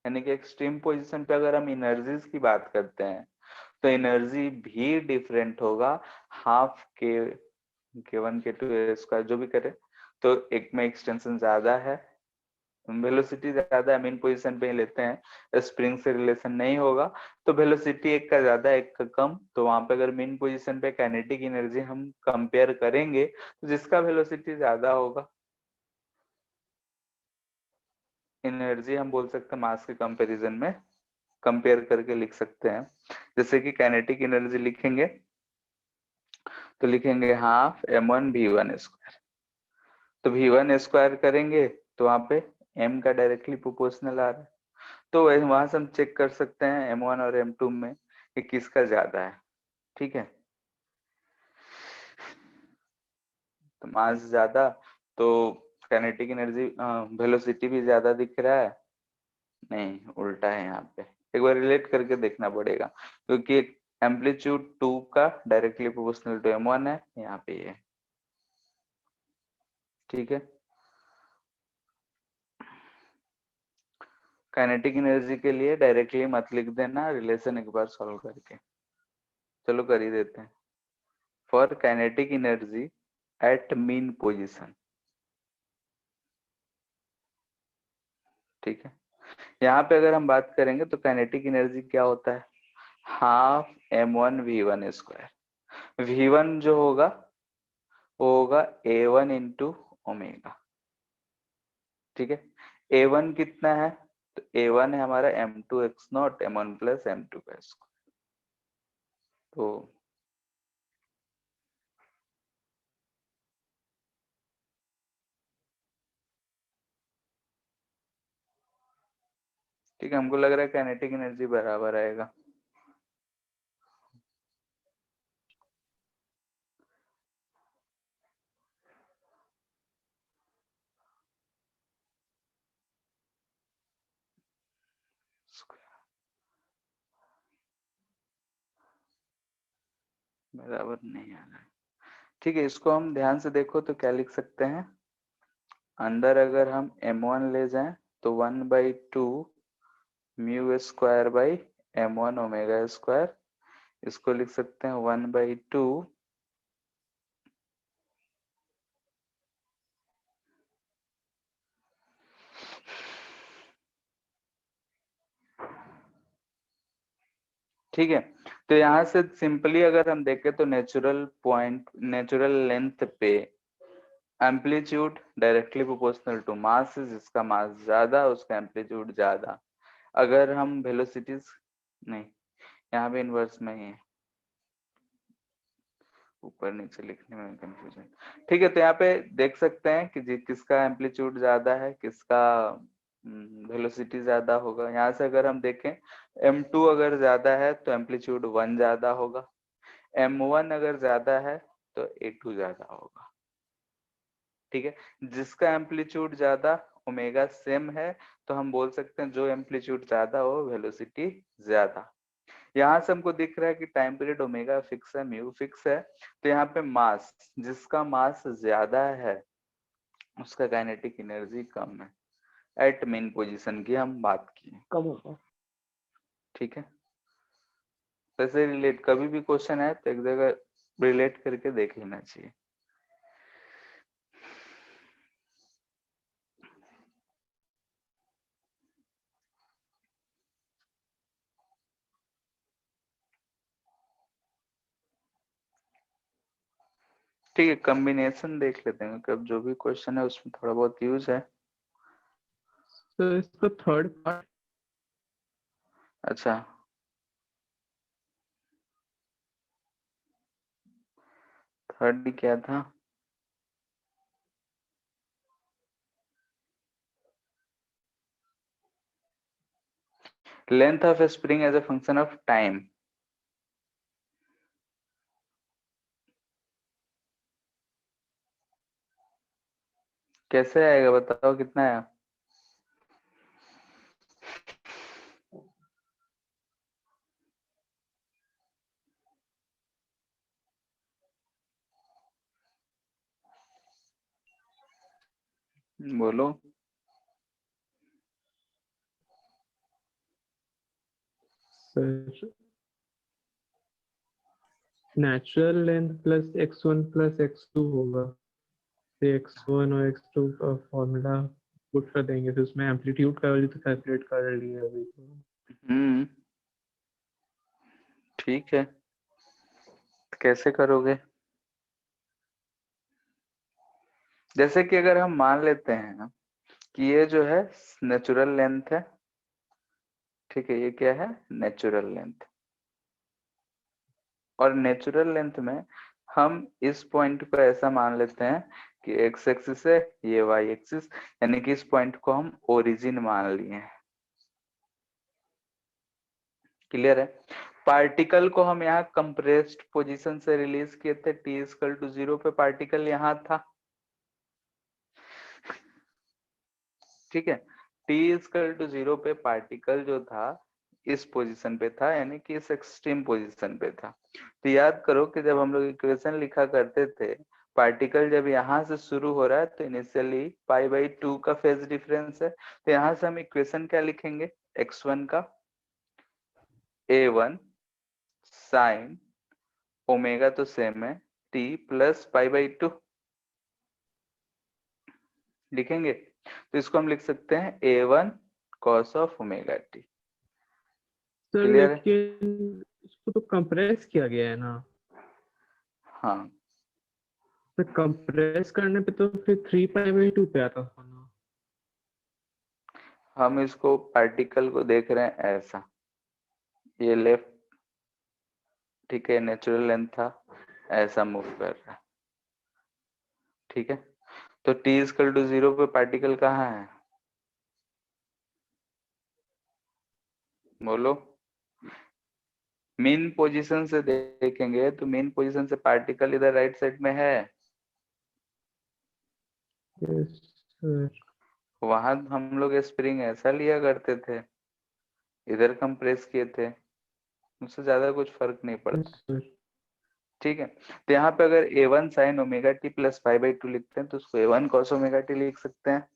यानी कि एक्सट्रीम पोजीशन पे अगर हम एनर्जीज की बात करते हैं तो एनर्जी भी डिफरेंट होगा, हाफ के1 के2 स्क्वायर जो भी करे, तो एक में एक्सटेंशन ज्यादा है, वेलोसिटी ज्यादा है, मेन पोजीशन पे ही लेते हैं, स्प्रिंग से रिलेशन नहीं होगा, तो वेलोसिटी एक का ज्यादा एक का कम, तो वहां पे अगर मेन पोजीशन पे काइनेटिक एनर्जी हम कंपेयर करेंगे तो जिसका वेलोसिटी ज्यादा होगा एनर्जी हम बोल सकते हैं मास के कंपैरिजन में कंपेयर करके लिख सकते हैं। जैसे कि काइनेटिक एनर्जी लिखेंगे तो लिखेंगे हाफ m1 v1 स्क्वायर, तो v1 स्क्वायर करेंगे तो वहां पे m का डायरेक्टली प्रोपोर्शनल आ रहा है, तो वहां से हम चेक कर सकते हैं m1 और m2 में कि किसका ज्यादा है। ठीक है, तो मास ज्यादा तो काइनेटिक एनर्जी वेलोसिटी भी ज्यादा दिख रहा है, नहीं उल्टा है, यहाँ पे एक बार रिलेट करके देखना पड़ेगा, क्योंकि एम्पलीट्यूड 2 का डायरेक्टली प्रोपोर्शनल टू m1 है, यहाँ पे ये। ठीक है, काइनेटिक एनर्जी के लिए डायरेक्टली मत लिख देना, रिलेशन एक बार सॉल्व करके, चलो कर ही देते हैं। For kinetic energy at mean position, ठीक है, यहाँ पे अगर हम बात करेंगे तो काइनेटिक एनर्जी क्या होता है, half m1 v1 square, v1 जो होगा वो होगा a1 इंटू ओमेगा। ठीक है, a1 कितना है, तो a1 है हमारा m2 x not m1 plus m2 का स्क्वायर, तो ठीक है, हमको लग रहा है काइनेटिक एनर्जी बराबर आएगा। बराबर नहीं आ रहा है। ठीक है, इसको हम ध्यान से देखो तो क्या लिख सकते हैं, अंदर अगर हम m1 ले जाएं तो 1/2 mu square by m1 omega square, इसको लिख सकते हैं 1/2 ठीक है। तो यहाँ से सिंपली अगर हम देखें तो नेचुरल लेंथ पे amplitude directly proportional to mass है, जिसका मास ज्यादा उसका एम्पलीट्यूड ज्यादा। अगर हम वेलोसिटीज नहीं, यहाँ पे इनवर्स में ही है, ऊपर नीचे लिखने में कंफ्यूजन। ठीक है, तो यहाँ पे देख सकते हैं कि किसका एम्पलीट्यूड ज्यादा है, किसका वेलोसिटी ज्यादा होगा। यहाँ से अगर हम देखें m2 अगर ज्यादा है तो एम्पलीट्यूड 1 ज्यादा होगा, m1 अगर ज्यादा है तो a2 ज्यादा होगा। ठीक है, जिसका एम्पलीट्यूड ज्यादा ओमेगा सेम है तो हम बोल सकते हैं जो एम्पलीट्यूड ज्यादा हो वेलोसिटी ज्यादा। यहाँ से हमको दिख रहा है कि टाइम पीरियड ओमेगा फिक्स है, म्यू फिक्स है, तो यहाँ पे मास, जिसका मास ज्यादा है उसका काइनेटिक एनर्जी कम है। एट मेन पोजीशन की हम बात की,
कम होगा।
ठीक है। वैसे रिलेट कभी भी क्वेश्चन है तो एक जगह रिलेट करके देख लेना चाहिए। ठीक है, कॉम्बिनेशन देख लेते हैं, कब जो भी क्वेश्चन है उसमें थोड़ा बहुत यूज है।
तो इसका थर्ड पार्ट
अच्छा, थर्ड क्या था? Length of spring as a function of time. कैसे आएगा बताओ, कितना है? बोलो।
Sir natural length plus x1 plus x2 होगा। तो x1 और x2 का फॉर्मूला पुट कर देंगे, तो उसमें एम्पलीट्यूड का वैल्यू तो कैलकुलेट कर लिया अभी तो।
हम्म, ठीक है, कैसे करोगे? जैसे कि अगर हम मान लेते हैं कि ये जो है नेचुरल लेंथ है, ठीक है, ये क्या है? Natural length. और नेचुरल लेंथ में हम इस पॉइंट को ऐसा मान लेते हैं कि एक्स एक्सिस है, ये वाई एक्सिस, यानी कि इस पॉइंट को हम ओरिजिन मान लिए हैं। क्लियर है? पार्टिकल को हम यहाँ कंप्रेस्ड पोजीशन से रिलीज किए थे, t इक्वल टू 0 पे पार्टिकल यहाँ था, ठीक है। t इक्वल टू 0 पे पार्टिकल जो था इस पोजीशन पे था, यानी कि इस एक्सट्रीम पोजीशन पे था। तो याद करो कि जब हम लोग इक्वेशन लिखा करते थे, पार्टिकल जब यहाँ से शुरू हो रहा है तो इनिशियली π/2 का फेज डिफरेंस है, तो यहाँ से हम इक्वेशन क्या लिखेंगे? x1 का a1 साइन ओमेगा तो सेम है t प्लस π/2 लिखेंगे। तो इसको हम लिख सकते हैं a1 cos of omega t।
Sir
clear है?
लेकिन इसको तो कंप्रेस किया गया है ना।
हाँ,
तो कंप्रेस करने पे तो फिर 3π/2 पे आता था ना।
हम इसको पार्टिकल को देख रहे हैं ऐसा, ये लेफ्ट, ठीक है, नेचुरल लेंथ था, ऐसा मूव कर रहा है, ठीक है। तो t इक्वल टू 0 पे पार्टिकल कहाँ है? बोलो। मेन पोजीशन से देखेंगे तो मेन पोजीशन से पार्टिकल इधर राइट साइड में है,
यस सर।
वहां हम लोग स्प्रिंग ऐसा लिया करते थे, इधर कंप्रेस किए थे, उससे ज्यादा कुछ फर्क नहीं
यस
पड़ता,
सर।
ठीक है। तो यहाँ पे अगर a1 sine omega T plus π/2 लिखते हैं तो उसको a1 cos ओमेगा टी लिख सकते हैं।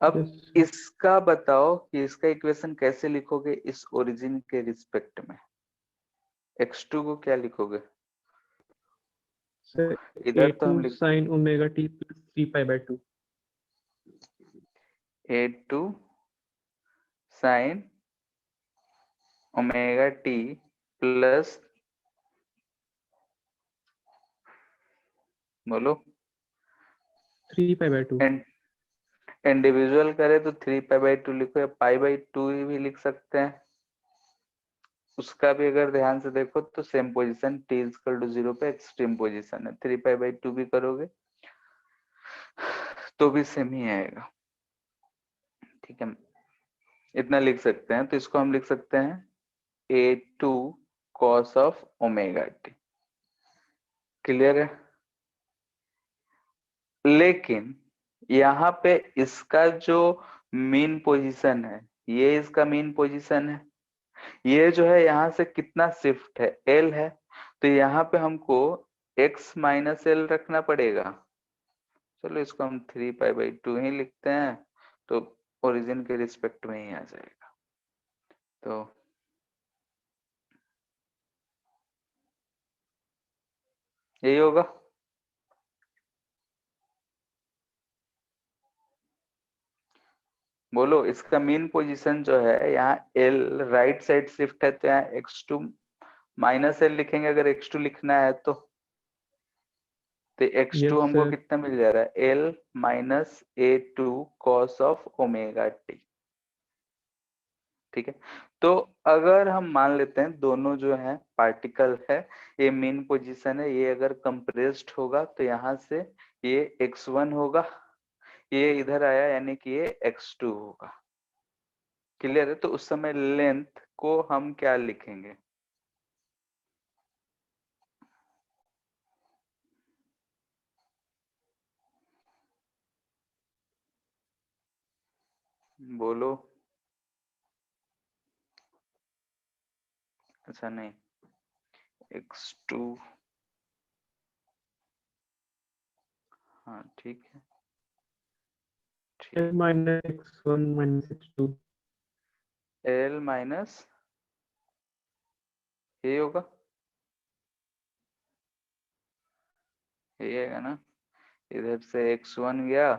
अब
Yes.
इसका बताओ कि इसका इक्वेशन कैसे लिखोगे इस ओरिजिन के रिस्पेक्ट में। x2 को क्या लिखोगे?
So
इधर तो हम
A2 sin omega t plus 3 pi by 2.
a2 sin omega t plus, बोलो,
3 pi by 2.
इंडिविजुअल करे तो 3 पाई बाई 2 लिखो या पाई बाई 2 भी लिख सकते हैं। उसका भी अगर ध्यान से देखो तो same position t equal to 0 पे एक्सट्रीम पोजीशन है। 3 पाई बाई 2 भी करोगे तो भी सेम ही आएगा। ठीक है, इतना लिख सकते हैं। तो इसको हम लिख सकते हैं a2 cos of omega t। Clear है? लेकिन यहाँ पे इसका जो मीन पोजीशन है, ये इसका मीन पोजीशन है, ये जो है यहाँ से कितना शिफ्ट है, एल है। तो यहाँ पे हमको x माइनस एल रखना पड़ेगा। चलो इसको हम 3 पाई बाई 2 ही लिखते हैं, तो ओरिजिन के रिस्पेक्ट में ही आ जाएगा। तो यही होगा। बोलो, इसका मीन पोजीशन जो है यहाँ एल राइट साइड शिफ्ट है, तो यहाँ x2 माइनस एल लिखेंगे अगर x2 लिखना है तो। x2
Yes,
हमको
sir.
कितना मिल जा रहा है, L minus a2 cos of omega T. ठीक है, तो अगर हम मान लेते हैं दोनों जो है पार्टिकल है, ये मीन पोजीशन है, ये अगर कंप्रेस्ड होगा तो यहाँ से ये x1 होगा, ये इधर आया यानी कि ये x2 होगा। क्लियर है? तो उस समय लेंथ को हम क्या लिखेंगे? बोलो। अच्छा नहीं, x2, हाँ ठीक है,
L minus x1 minus x2.
L minus ये होगा, ये आएगा ना, इधर से x1 गया,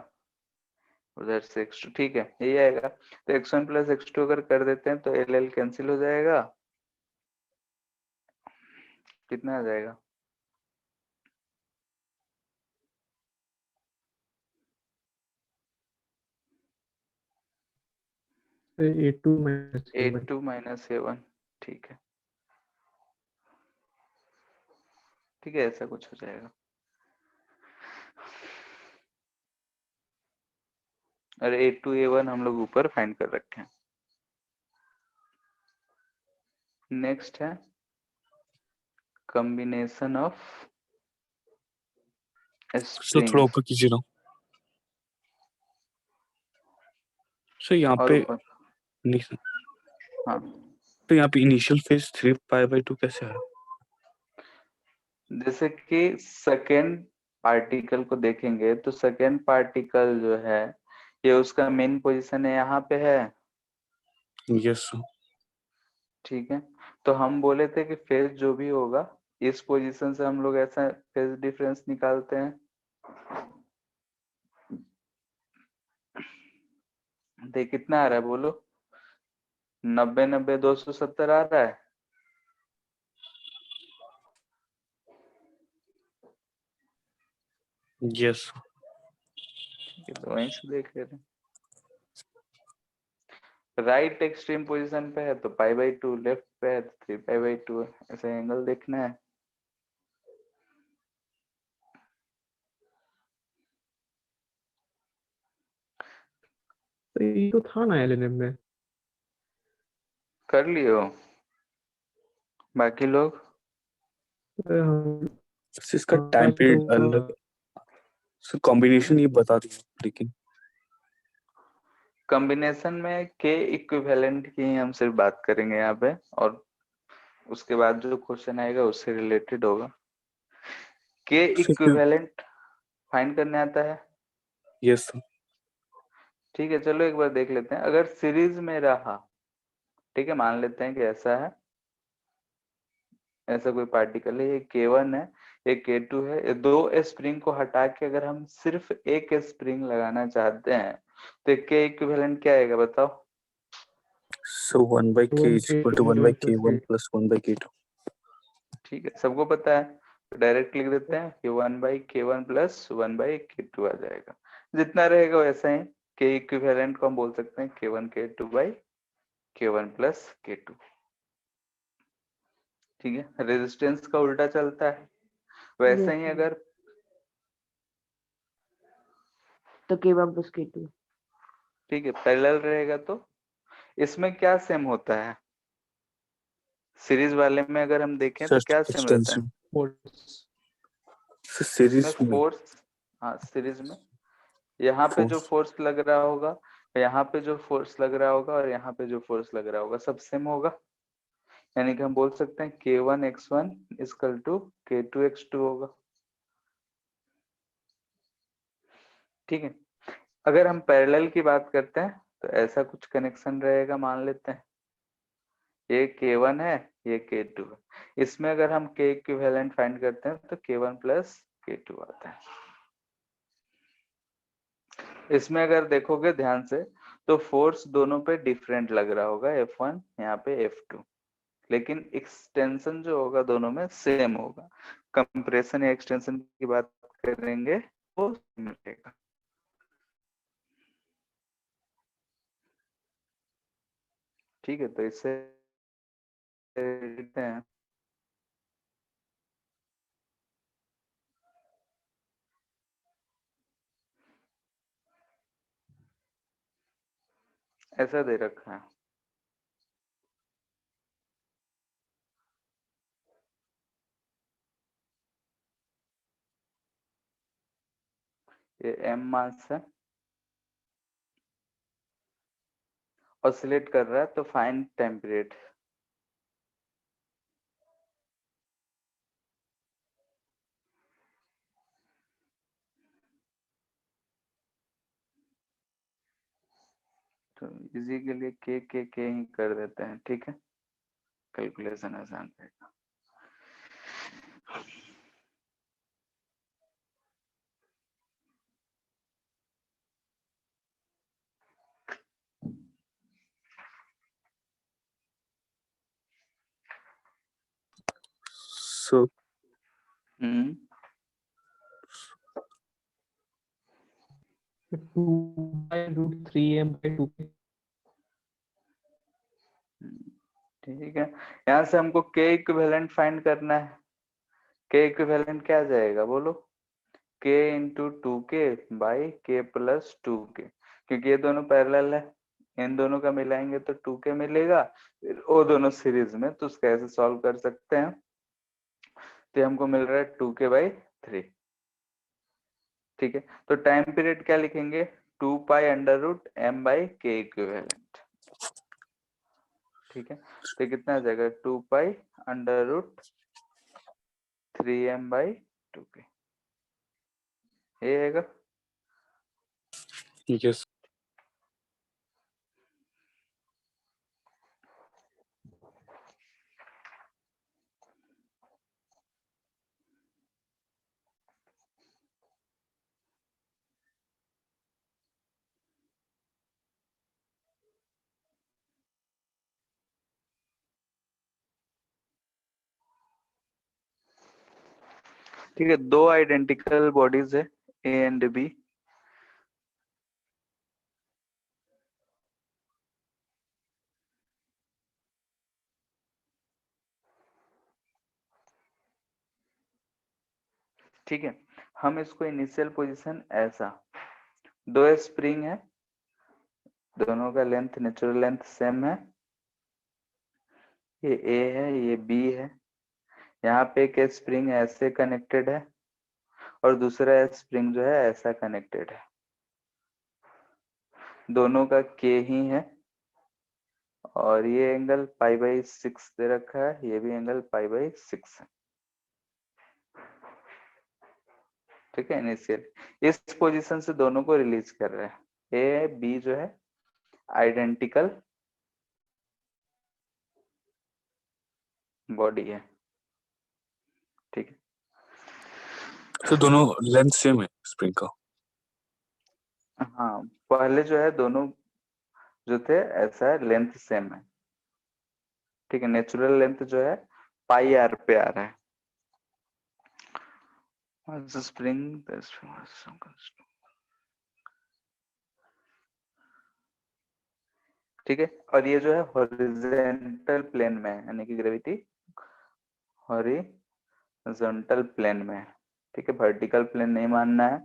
उधर से x2, ठीक है यही आएगा। तो x1 प्लस x2 अगर कर देते हैं तो एल एल कैंसिल हो जाएगा, कितना आ जाएगा?
So A2 minus A1.
a2 minus a1। ठीक है, ठीक है, ऐसा कुछ हो जाएगा। और a2 a1 हम लोग ऊपर फाइंड कर रखे हैं। नेक्स्ट है कॉम्बिनेशन ऑफ
सर थोड़ा
स्प्रिंग्स।
ऊपर कीजिए ना सर। यहाँ
और
पे
ऊपर, हाँ,
तो यहाँ पे इनिशियल फेज 3 पाई बाई 2 कैसे है?
जैसे कि सेकेंड पार्टिकल को देखेंगे तो सेकेंड पार्टिकल जो है ये उसका मेन पोजीशन है, यहाँ पे है।
Yes sir.
ठीक है, तो हम बोले थे कि फेज जो भी होगा इस पोजीशन से हम लोग ऐसा फेज डिफरेंस निकालते हैं। तो ये कितना आ रहा है बोलो? 90 90 270 आ रहा है।
यस
ठीक है, तो वहीं से देख ले रहे हैं। राइट एक्सट्रीम पोजीशन पे है तो पाई बाई 2, लेफ्ट पे है तो 3 पाई बाई 2 है। ऐसे एंगल देखना है।
तो ये तो था ना LNM में।
कर लियो बाकी लोग?
हम
सर इसका टाइम
हमारा
पीरियड
तो
अलग सर, कॉम्बिनेशन ये बता दिया लेकिन
कॉम्बिनेशन में के इक्विवेलेंट की ही हम सिर्फ बात करेंगे यहाँ पे, और उसके बाद जो क्वेश्चन आएगा उससे रिलेटेड होगा। के
सर फिर
इक्विवेलेंट फाइंड करने आता है।
Yes sir.
ठीक है, चलो एक बार देख लेते हैं। अगर सीरीज में रहा, ठीक है, मान लेते हैं कि ऐसा है, ऐसा कोई पार्टिकल है, ये K1 है, ये K2 है, ये दो स्प्रिंग को हटा के अगर हम सिर्फ एक स्प्रिंग लगाना चाहते हैं तो K इक्विवेलेंट क्या आएगा बताओ?
So 1 by k is equal to 1 by k1 plus 1 by k2.
ठीक है, सबको पता है, तो डायरेक्ट लिख देते हैं कि 1/K1 प्लस 1/K2 आ जाएगा। जितना रहेगा वैसा ही K इक्विवेलेंट को हम बोल सकते हैं K1 K2 by K1 plus K2। ठीक है, रेजिस्टेंस का उल्टा चलता है, वैसे ही अगर
तो K1 plus K2।
ठीक है पैरेलल रहेगा तो इसमें क्या सेम होता है? सीरीज वाले में अगर हम देखें तो
Just
क्या सेम रहता है?
extension.
फोर्स।
So series
इसमें
में
फोर्स, हाँ सीरीज में यहाँ पे जो
force
फोर्स लग रहा होगा, यहाँ पे जो फोर्स लग रहा होगा और यहाँ पे जो फोर्स लग रहा होगा सब सेम होगा। यानी कि हम बोल सकते हैं K1x1 इक्वल टू K2x2 होगा। ठीक है, अगर हम पैरेलल की बात करते हैं तो ऐसा कुछ कनेक्शन रहेगा, मान लेते हैं ये K1 है, ये K2 है। इसमें अगर हम K इक्विवेलेंट फाइंड करते हैं तो K1 प्लस K2 आता है। इसमें अगर देखोगे ध्यान से तो फोर्स दोनों पे डिफरेंट लग रहा होगा, F1 यहाँ पे F2, लेकिन एक्सटेंशन जो होगा दोनों में सेम होगा। कंप्रेशन या एक्सटेंशन की बात करेंगे वो मिलेगा। ठीक है, तो इससे लिखते हैं ऐसा दे रखा है, ये M मास है, ऑसिलेट कर रहा है, तो फाइंड टेम्परेट। तो इजी के लिए के ही कर देते हैं, ठीक है, कैलकुलेशन आसान रहेगा।
so
2/√3m/2k।
ठीक है, यहाँ से हमको के इक्विवेलेंट फाइंड करना है। के इक्विवेलेंट क्या आ जाएगा बोलो? के इंटू 2k बाई के प्लस 2k, क्योंकि ये दोनों पैरेलल है, इन दोनों का मिलाएंगे तो 2k मिलेगा, फिर वो दोनों सीरीज में, तो उसका ऐसे सॉल्व कर सकते हैं। तो हमको मिल रहा है 2k/3। ठीक है, तो टाइम पीरियड क्या लिखेंगे? 2π√m/k equivalent. ठीक है, तो कितना आ जाएगा? 2π√3m/2k, ये आएगा।
yes.
ठीक है, दो आइडेंटिकल बॉडीज है ए एंड बी। ठीक है, हम इसको इनिशियल पोजीशन ऐसा, दो स्प्रिंग है, दोनों का लेंथ नेचुरल लेंथ सेम है, ये ए है ये बी है, यहाँ पे एक स्प्रिंग ऐसे कनेक्टेड है और दूसरा स्प्रिंग जो है ऐसा कनेक्टेड है, दोनों का के ही है, और ये एंगल π/6 दे रखा है, ये भी एंगल π/6 है। ठीक है, इनिशियल इस पोजीशन से दोनों को रिलीज कर रहे हैं। ए बी जो है आइडेंटिकल बॉडी है, ठीक है।
तो दोनों लेंथ सेम है स्प्रिंग का।
हाँ, पहले जो है दोनों जो थे ऐसा है, लेंथ सेम है, ठीक है। नेचुरल लेंथ जो है पाई आर पे आ रहा है। स्प्रिंग ठीक है। और ये जो है हॉरिजेंटल प्लेन में है, यानी कि ग्रेविटी हॉरिजॉन्टल प्लेन में है, ठीक है। वर्टिकल प्लेन नहीं मानना है।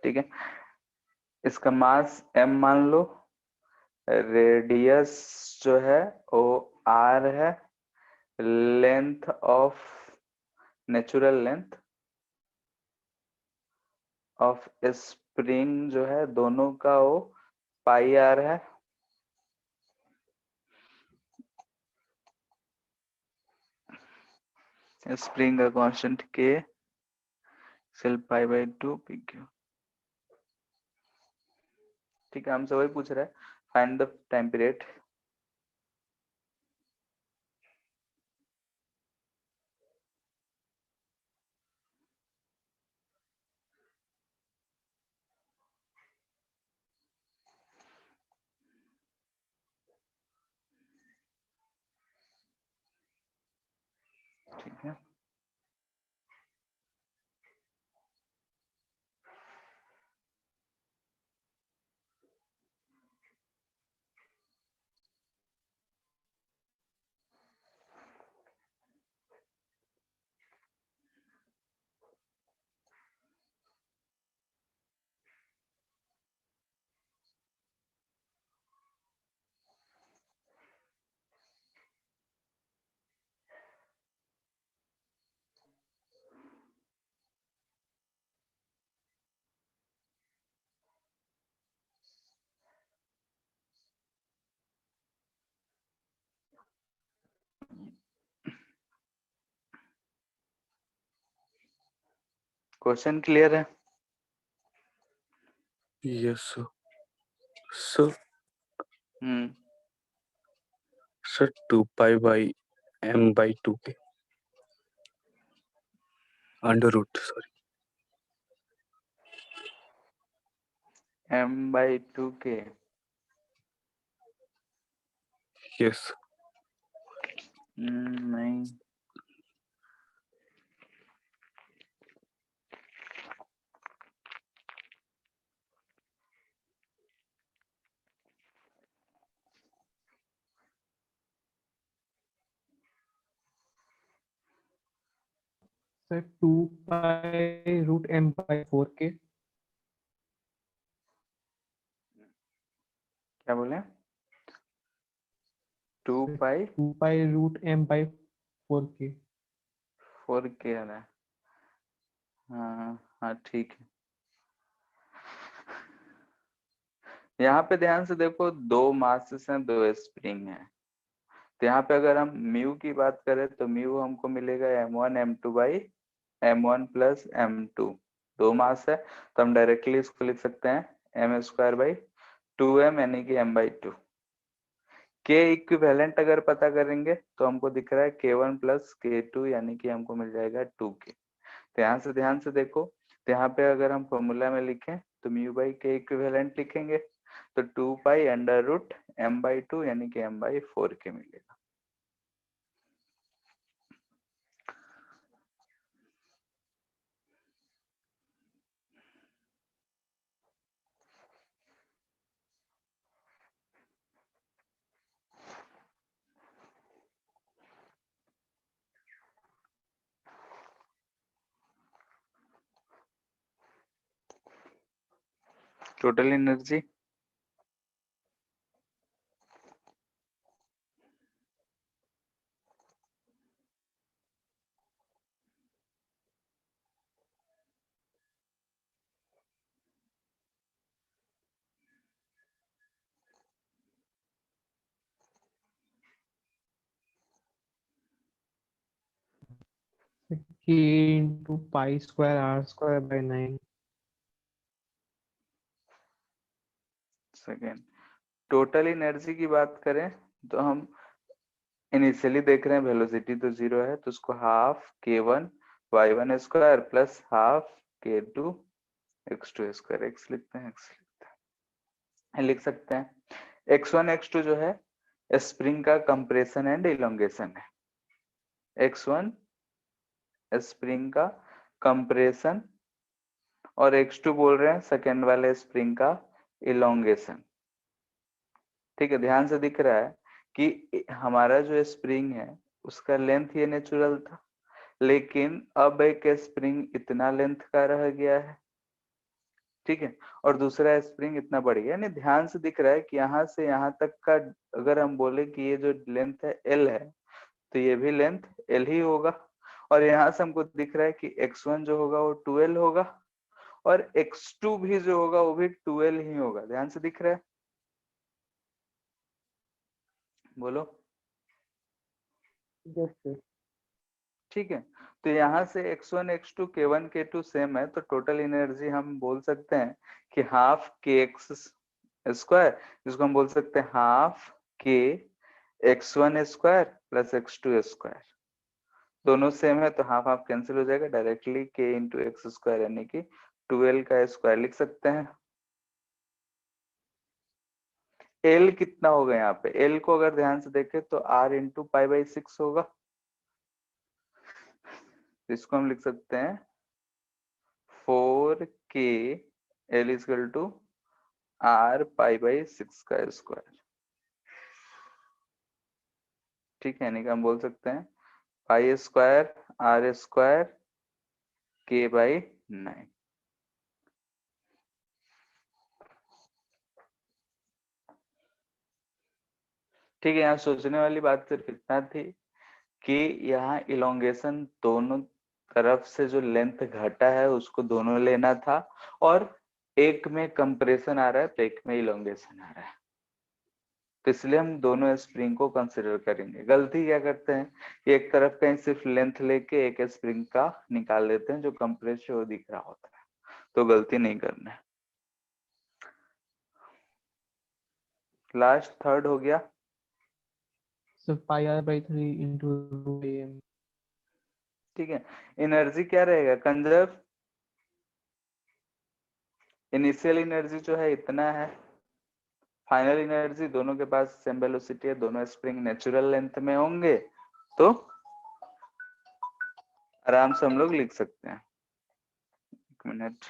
ठीक है, इसका मास m मान लो, रेडियस जो है वो r है, length of natural length of spring जो है दोनों का वो पाई आर है, स्प्रिंग का कांस्टेंट के सेल पाई बाई 2 पी क्यू, ठीक है। हमसे वही पूछ रहा है, फाइंड द टाइम पीरियड। ठीक है, क्वेश्चन क्लियर है?
Yes sir. Sir
hmm,
sir 2 pi by m/2 के अंडर रूट, सॉरी।
m/2 के।
यस।
नहीं,
सर 2 पाई रूट m/4 के।
क्या बोले? 2 पाई
2 पाई रूट m/4 के।
4 के आ रहा है। हाँ हाँ, ठीक है। यहाँ पे ध्यान से देखो, दो मासेस हैं, दो स्प्रिंग है। तो यहाँ पे अगर हम म्यू की बात करें तो म्यू हमको मिलेगा m1 m2 by m1 plus m2। दो मास है तो हम डायरेक्टली इसको लिख सकते हैं m² बाई 2m, यानी कि m/2। के इक्विवेलेंट अगर पता करेंगे तो हमको दिख रहा है k1 प्लस k2, यानी कि हमको मिल जाएगा 2k। तो यहाँ से ध्यान से देखो, तो यहाँ पे अगर हम फॉर्मूला में लिखें तो म्यू बाई के इक्विवेलेंट लिखेंगे, तो 2 पाई अंडर रूट m/2, यानी कि m/4 के मिलेगा। Total energy
k into pi square r square by 9.
Second, total energy की बात करें तो हम इनिशियली देख रहे हैं वेलोसिटी तो 0 है, तो उसको half k1 y1 square plus half k2 x2 square, x लिखते हैं, x लिखते हैं, लिख सकते हैं। x1 x2 जो है स्प्रिंग का कंप्रेशन एंड इलोंगेशन है। x1 स्प्रिंग का कंप्रेशन और x2 बोल रहे हैं सेकेंड वाले स्प्रिंग का इलोंगेशन। ठीक है, ध्यान से दिख रहा है कि हमारा जो स्प्रिंग है उसका लेंथ ये नेचुरल था, लेकिन अब एक स्प्रिंग इतना लेंथ का रह गया है, ठीक है, और दूसरा स्प्रिंग इतना बढ़ गया। यानी ध्यान से दिख रहा है कि यहाँ से यहाँ तक का अगर हम बोले कि ये जो लेंथ है एल है, तो ये भी लेंथ एल ही होगा, और यहाँ से हमको दिख रहा है कि x1 जो होगा वो 2l होगा और x2 भी जो होगा वो भी 2l ही होगा। ध्यान से दिख रहा है, बोलो।
Yes, sir.
ठीक है, तो यहाँ से x1 x2 k1 k2 same है, तो टोटल एनर्जी हम बोल सकते हैं कि हाफ के एक्स स्क्वायर, जिसको हम बोल सकते हैं हाफ के x1 square plus x2 square. दोनों सेम है तो हाफ हाफ कैंसिल हो जाएगा, directly k into x square यानी कि 12 का स्क्वायर लिख सकते हैं। l कितना होगा यहाँ पे, l को अगर ध्यान से देखें तो r इंटू पाई बाई 6 होगा, इसको हम लिख सकते हैं 4k l equal to r pi by 6 का स्क्वायर। ठीक है, यानी कि हम बोल सकते हैं pi square r square k by 9। ठीक है, यहाँ सोचने वाली बात सिर्फ इतना थी कि यहाँ इलोंगेशन दोनों तरफ से जो लेंथ घटा है उसको दोनों लेना था, और एक में कंप्रेशन आ रहा है तो एक में इलोंगेशन आ रहा है, तो इसलिए हम दोनों स्प्रिंग को कंसिडर करेंगे। गलती क्या करते हैं, एक तरफ का ही सिर्फ लेंथ लेके एक स्प्रिंग का निकाल लेते हैं जो कंप्रेस हो दिख रहा होता है, तो गलती नहीं करना है। लास्ट थर्ड हो गया,
So pi r by 3 into am.
ठीक है। एनर्जी क्या रहेगा, कंजर्व इनिशियल एनर्जी जो है इतना है, फाइनल एनर्जी दोनों के पास सेम वेलोसिटी है, दोनों स्प्रिंग नेचुरल लेंथ में होंगे, तो आराम से हम लोग लिख सकते हैं। एक मिनट,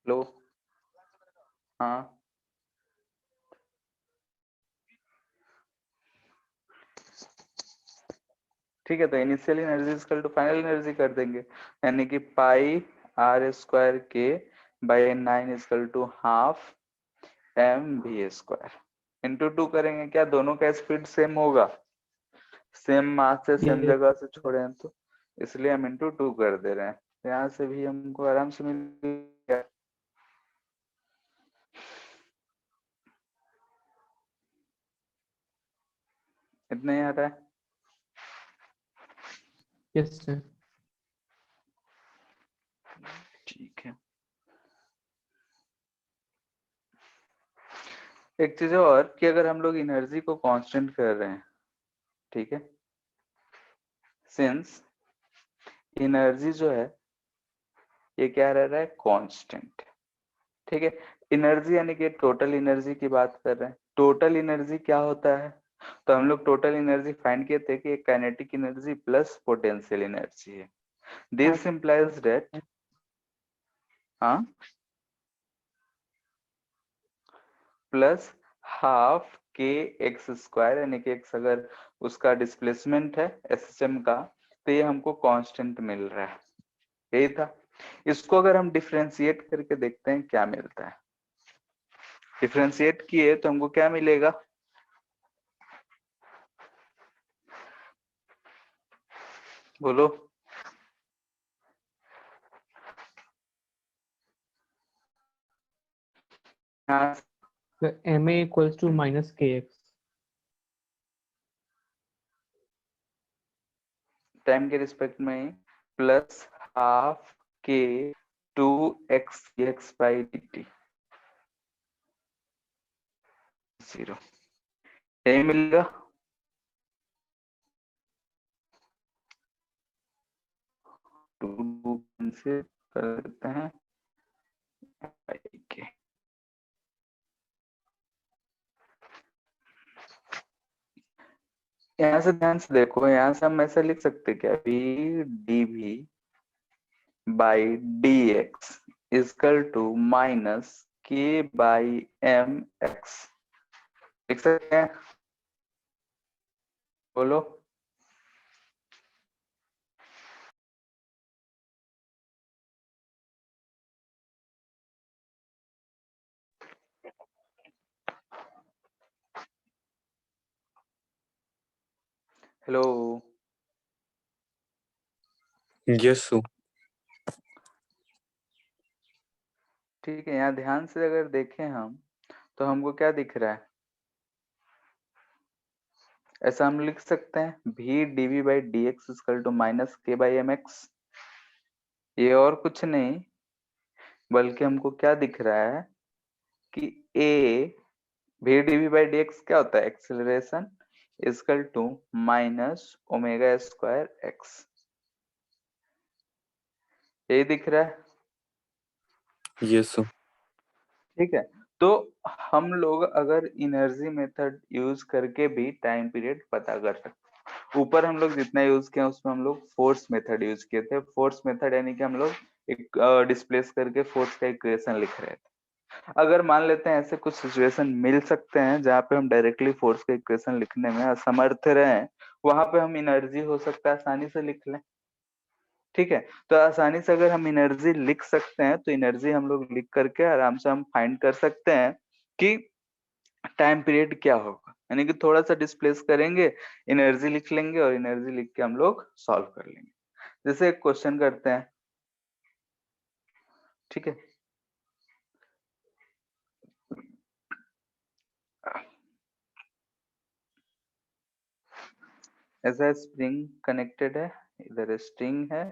लो, हाँ ठीक है, तो initial energy equal to final energy कर देंगे, यानी कि पाई आर स्क्वायर के by 9 equal to half M V square into 2 करेंगे। क्या दोनों का स्पीड सेम होगा, सेम मास से सेम
Yes.
जगह से छोड़े हैं, तो इसलिए हम इंटू 2 कर दे रहे हैं। यहाँ से भी हमको आराम से मिल गया। इतना ही आ रहा है।
Yes, sir.
ठीक है, एक चीज और कि अगर हम लोग एनर्जी को कांस्टेंट कर रहे हैं, ठीक है, सिंस एनर्जी जो है ये क्या रह रहा है, कांस्टेंट, ठीक है। एनर्जी यानी कि टोटल एनर्जी की बात कर रहे हैं। टोटल एनर्जी क्या होता है, तो हम लोग टोटल एनर्जी फाइंड किए थे कि एक kinetic energy plus potential energy है। दिस इंप्लाइज दैट, हाँ, प्लस हाफ के एक्स स्क्वायर, यानी कि एक्स अगर उसका डिस्प्लेसमेंट है एसएचएम का, तो ये हमको कांस्टेंट मिल रहा है, यही था। इसको अगर हम डिफरेंशिएट करके देखते हैं क्या मिलता है, डिफरेंशिएट किए तो हमको क्या मिलेगा, बोलो। हाँ,
So ma equals to minus kx.
Time के रिस्पेक्ट में ही प्लस हाफ के 2x dx by dt 0 यही मिलेगा। टू से कर देते हैं के यहाँ से ध्यान से देखो, यहाँ से हम ऐसा लिख सकते क्या, v dv by dx equal to minus k by mx लिख सकते हैं, बोलो। हेलो,
यस सो
ठीक है। यहाँ ध्यान से अगर देखें हम तो हमको क्या दिख रहा है, ऐसा हम लिख सकते हैं v dv by dx equal to minus k by mx। ये और कुछ नहीं बल्कि हमको क्या दिख रहा है कि a v dv by dx क्या होता है, acceleration equal to minus omega square x, यही दिख रहा है।
यस सो
ठीक है, तो हम लोग अगर इनर्जी मेथड यूज करके भी टाइम पीरियड पता कर सकते हैं। ऊपर हम लोग जितना यूज किया उसमें हम लोग फोर्स मेथड यूज किए थे। फोर्स मेथड यानी कि हम लोग एक डिस्प्लेस करके फोर्स का इक्वेशन लिख रहे थे। अगर मान लेते हैं ऐसे कुछ सिचुएशन मिल सकते हैं जहाँ पे हम डायरेक्टली फोर्स का इक्वेशन लिखने में असमर्थ रहे, वहां पे हम एनर्जी हो सकता है आसानी से लिख लें। ठीक है, तो आसानी से अगर हम एनर्जी लिख सकते हैं तो एनर्जी हम लोग लिख करके आराम से हम फाइंड कर सकते हैं कि टाइम पीरियड क्या होगा। यानी कि थोड़ा सा डिस्प्लेस करेंगे, एनर्जी लिख लेंगे और एनर्जी लिख के हम लोग सॉल्व कर लेंगे। जैसे एक क्वेश्चन करते हैं, ठीक है। ऐसा स्प्रिंग कनेक्टेड है, इधर स्ट्रिंग है,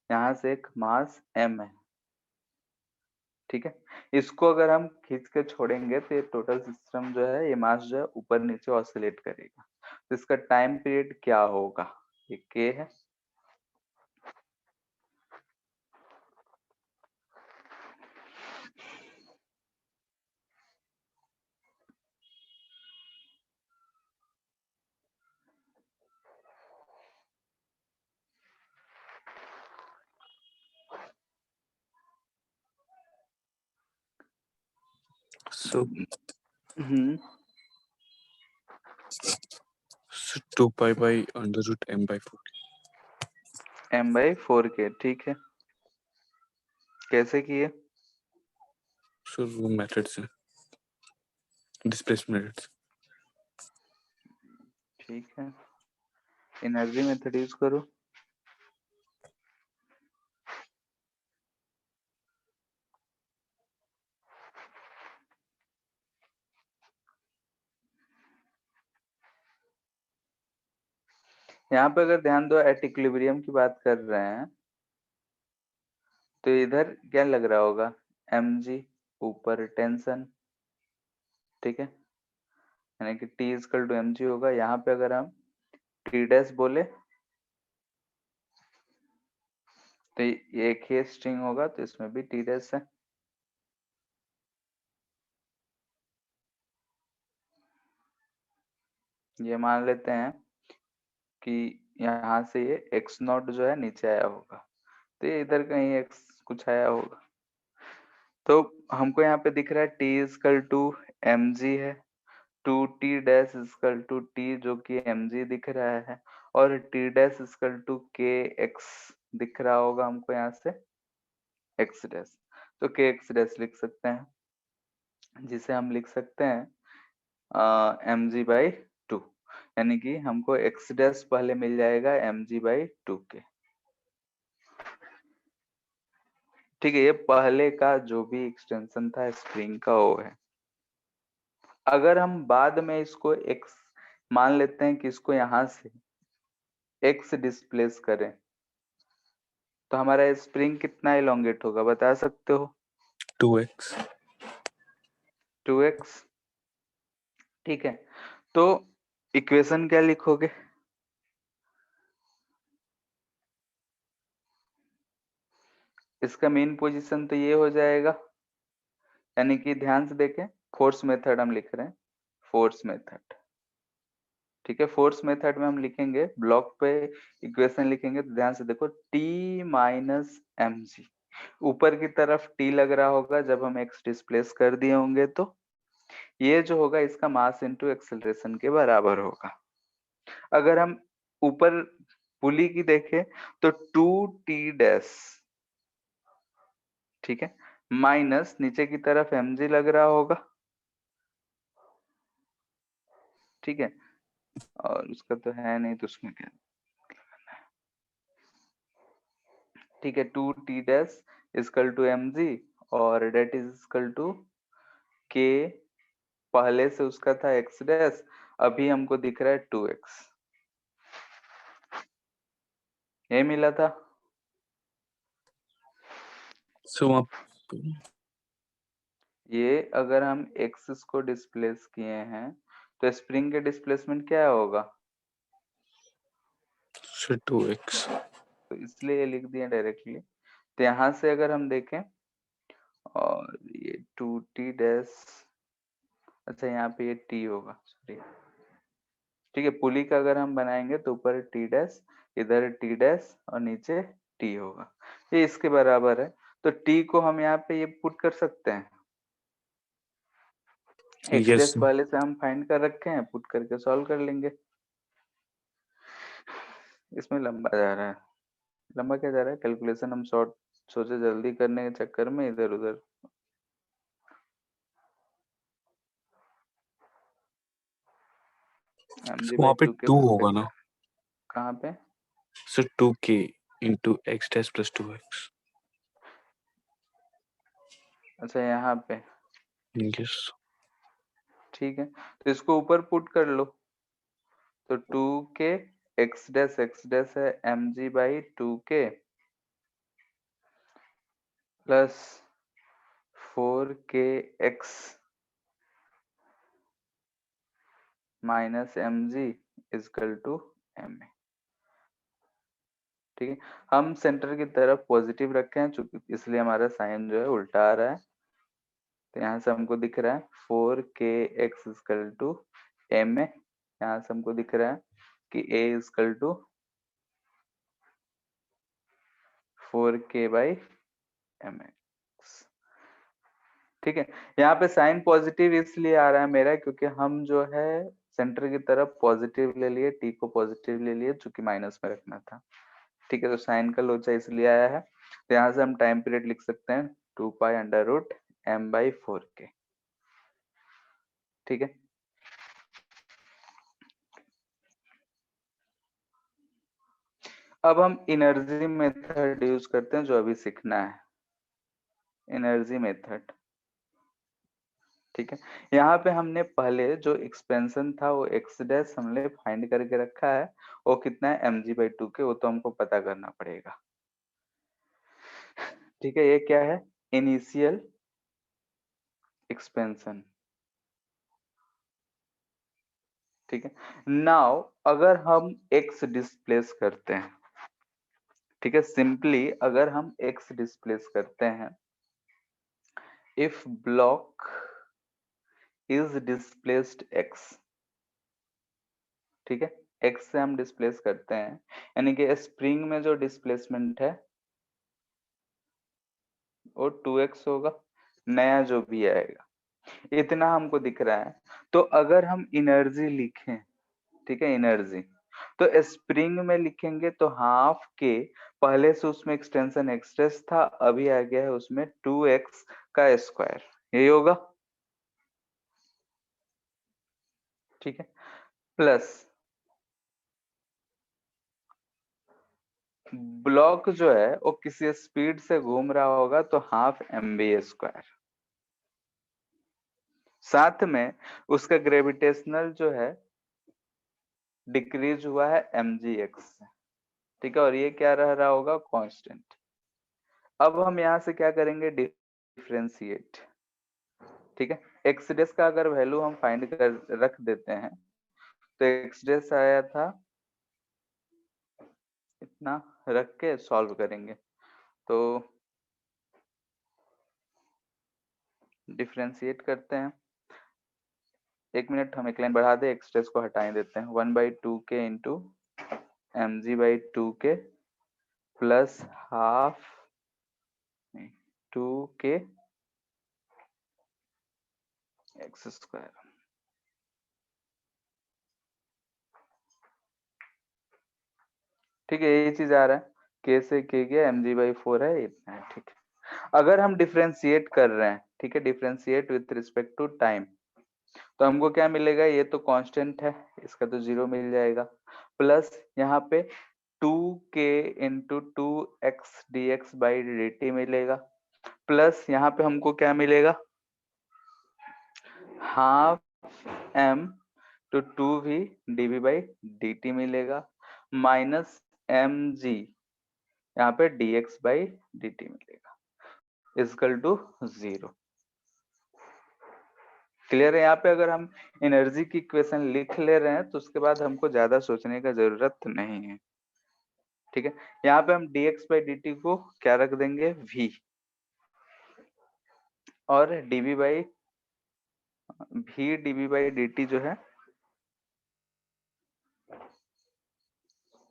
यहाँ से एक मास m है। ठीक है, इसको अगर हम खींच के छोड़ेंगे तो ये टोटल सिस्टम जो है, ये मास जो है ऊपर नीचे ऑसिलेट करेगा। तो इसका टाइम पीरियड क्या होगा, ये k है।
So
hmm
2 pi by under root m by 4।
m/4k। ठीक है, कैसे किए,
सो वो मेथड से डिस्प्लेसमेंट से।
ठीक है, एनर्जी मेथड यूज करो। यहाँ पे अगर ध्यान दो, एट इक्विलिब्रियम की बात कर रहे हैं तो इधर क्या लग रहा होगा, mg ऊपर टेंशन। ठीक है, यानी कि T इजकल टू mg होगा। यहाँ पे अगर हम T डैश बोले तो ये एक ही स्ट्रिंग होगा, तो इसमें भी T डैश है। ये मान लेते हैं कि यहाँ से ये x नॉट जो है नीचे आया होगा, तो ये इधर कहीं x कुछ आया होगा। तो हमको यहाँ पे दिख रहा है T इजकल टू mg है, 2t dash equal to t जो कि mg दिख रहा है, और t dash equal to kx दिख रहा होगा हमको यहाँ से x डैश। तो kx डैश लिख सकते हैं, जिसे हम लिख सकते हैं mg/2, यानी कि हमको x डैश पहले मिल जाएगा mg/2 के। ठीक है, ये पहले का जो भी एक्सटेंशन था स्प्रिंग का वो है। अगर हम बाद में इसको x मान लेते हैं कि इसको यहाँ से x डिस्प्लेस करें तो हमारा स्प्रिंग कितना इलोंगेट होगा, बता सकते हो?
2x
2x। ठीक है, तो इक्वेशन क्या लिखोगे? इसका मेन पोजीशन तो ये हो जाएगा, यानी कि ध्यान से देखें, फोर्स मेथड हम लिख रहे हैं, फोर्स मेथड। ठीक है, फोर्स मेथड में हम लिखेंगे, ब्लॉक पे इक्वेशन लिखेंगे तो ध्यान से देखो, T माइनस एम जी। ऊपर की तरफ T लग रहा होगा जब हम x डिस्प्लेस कर दिए होंगे, तो ये जो होगा इसका मास इनटू एक्सेलरेशन के बराबर होगा। अगर हम ऊपर पुली की देखें तो 2t डैश, ठीक है, माइनस नीचे की तरफ mg लग रहा होगा, ठीक है, और उसका तो है नहीं तो उसमें क्या, ठीक है, 2t dash equal to mg और that is equal to k, पहले से उसका था x डैश, अभी हमको दिख रहा है 2x, ये मिला था।
सो आप
ये अगर हम एक्सिस को डिस्प्लेस किए हैं तो स्प्रिंग के डिस्प्लेसमेंट क्या होगा,
2x
तो इसलिए ये लिख दिया डायरेक्टली। तो यहाँ से अगर हम देखें और ये 2t डैश, अच्छा यहाँ पे ये t होगा, सॉरी, ठीक है, पुली का अगर हम बनाएंगे तो ऊपर t डैश, इधर t डैश और नीचे t होगा, ये इसके बराबर है। तो t को हम यहाँ पे ये पुट कर सकते हैं, x
यस
डैश पहले से हम फाइंड कर रखे हैं, पुट करके सॉल्व कर लेंगे। इसमें लंबा जा रहा है, लंबा क्या जा रहा है, कैलकुलेशन हम शॉर्ट सोचे जल्दी करने के चक्कर में इधर उधर। mg
वहां
बाई
पे
2 के
2
पुट
होगा
करके,
ना,
कहाँ पे?
सो 2k into x dash plus 2x।
अच्छा यहाँ पे,
यस
ठीक है, तो इसको ऊपर पुट कर लो, तो 2k x डैश है mg by 2k plus 4kx minus mg equal to ma। ठीक है, हम सेंटर की तरफ पॉजिटिव रखे हैं चूंकि, इसलिए हमारा साइन जो है उल्टा आ रहा है। तो यहाँ से हमको दिख रहा है 4kx इजकल टू ma, यहाँ से हमको दिख रहा है कि a equal to 4k by mx। ठीक है, यहाँ पे साइन पॉजिटिव इसलिए आ रहा है मेरा क्योंकि हम जो है सेंटर की तरफ पॉजिटिव ले लिए, टी को पॉजिटिव ले लिए चूंकि माइनस में रखना था। ठीक है, तो साइन का लोचा इसलिए आया है। तो यहाँ से हम टाइम पीरियड लिख सकते हैं 2 pi under root m by 4k। ठीक है, अब हम एनर्जी मेथड यूज करते हैं जो अभी सीखना है, एनर्जी मेथड। ठीक है, यहाँ पे हमने पहले जो एक्सपेंशन था वो एक्स डैश हमने फाइंड करके रखा है, वो कितना है mg बाई 2 के, वो तो हमको पता करना पड़ेगा। ठीक है, ये क्या है, इनिशियल एक्सपेंशन। ठीक है, नाउ अगर हम x डिस्प्लेस करते हैं, ठीक है, सिंपली अगर हम x डिस्प्लेस करते हैं, if block is displaced x, ठीक है, x से हम डिस्प्लेस करते हैं, यानी कि स्प्रिंग में जो डिस्प्लेसमेंट है वो 2x होगा, नया जो भी आएगा, इतना हमको दिख रहा है। तो अगर हम एनर्जी लिखें, ठीक है, एनर्जी तो स्प्रिंग में लिखेंगे तो हाफ के, पहले से उसमें एक्सटेंशन एक्सट्रेस था, अभी आ गया है उसमें 2x का स्क्वायर, यही होगा। ठीक है, प्लस ब्लॉक जो है वो किसी स्पीड से घूम रहा होगा तो हाफ mv स्क्वायर, साथ में उसका ग्रेविटेशनल जो है डिक्रीज हुआ है mgx से, ठीक है, और ये क्या रह रहा होगा, कांस्टेंट। अब हम यहाँ से क्या करेंगे, डिफरेंशिएट, ठीक है। एक्स डेस का अगर वैल्यू हम फाइंड कर रख देते हैं, तो एक्स डेस आया था इतना, रख के सॉल्व करेंगे, तो डिफरेंशिएट करते हैं। 1 मिनट, हम एक लाइन बढ़ा दे, एक्स डेस को हटा देते हैं। 1/2k into mg/2k plus half 2k x square, ठीक है, यही चीज आ रहा है। k से k गया, mg/4 है, इतना है, ठीक है। अगर हम डिफरेंशिएट कर रहे हैं, ठीक है, differentiate with respect to time, तो हमको क्या मिलेगा, ये तो कांस्टेंट है, इसका तो 0 मिल जाएगा, प्लस यहाँ पे 2k इंटू 2x dx/dt मिलेगा, प्लस यहाँ पे हमको क्या मिलेगा, हाफ m तो 2v dv/dt मिलेगा, माइनस mg यहाँ पे dx/dt मिलेगा, इक्वल टू 0। क्लियर है? यहाँ पे अगर हम एनर्जी की इक्वेशन लिख ले रहे हैं, तो उसके बाद हमको ज्यादा सोचने का जरूरत नहीं है, ठीक है। यहाँ पे हम dx/dt को क्या रख देंगे, v, और dv/dt जो है,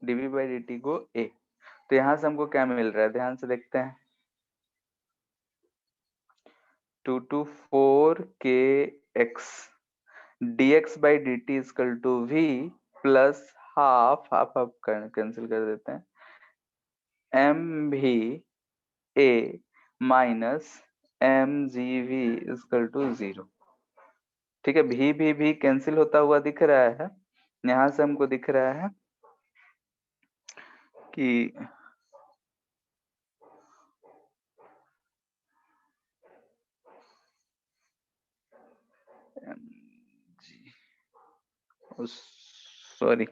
dv/dt को a, तो यहाँ से हमको क्या मिल रहा है, ध्यान से देखते हैं, 2 to 4kx dx/dt equal to v plus half half half cancel कर देते हैं, mv a minus mgv equal to 0, ठीक है। भी कैंसिल होता हुआ दिख रहा है, यहाँ से हमको दिख रहा है कि सॉरी,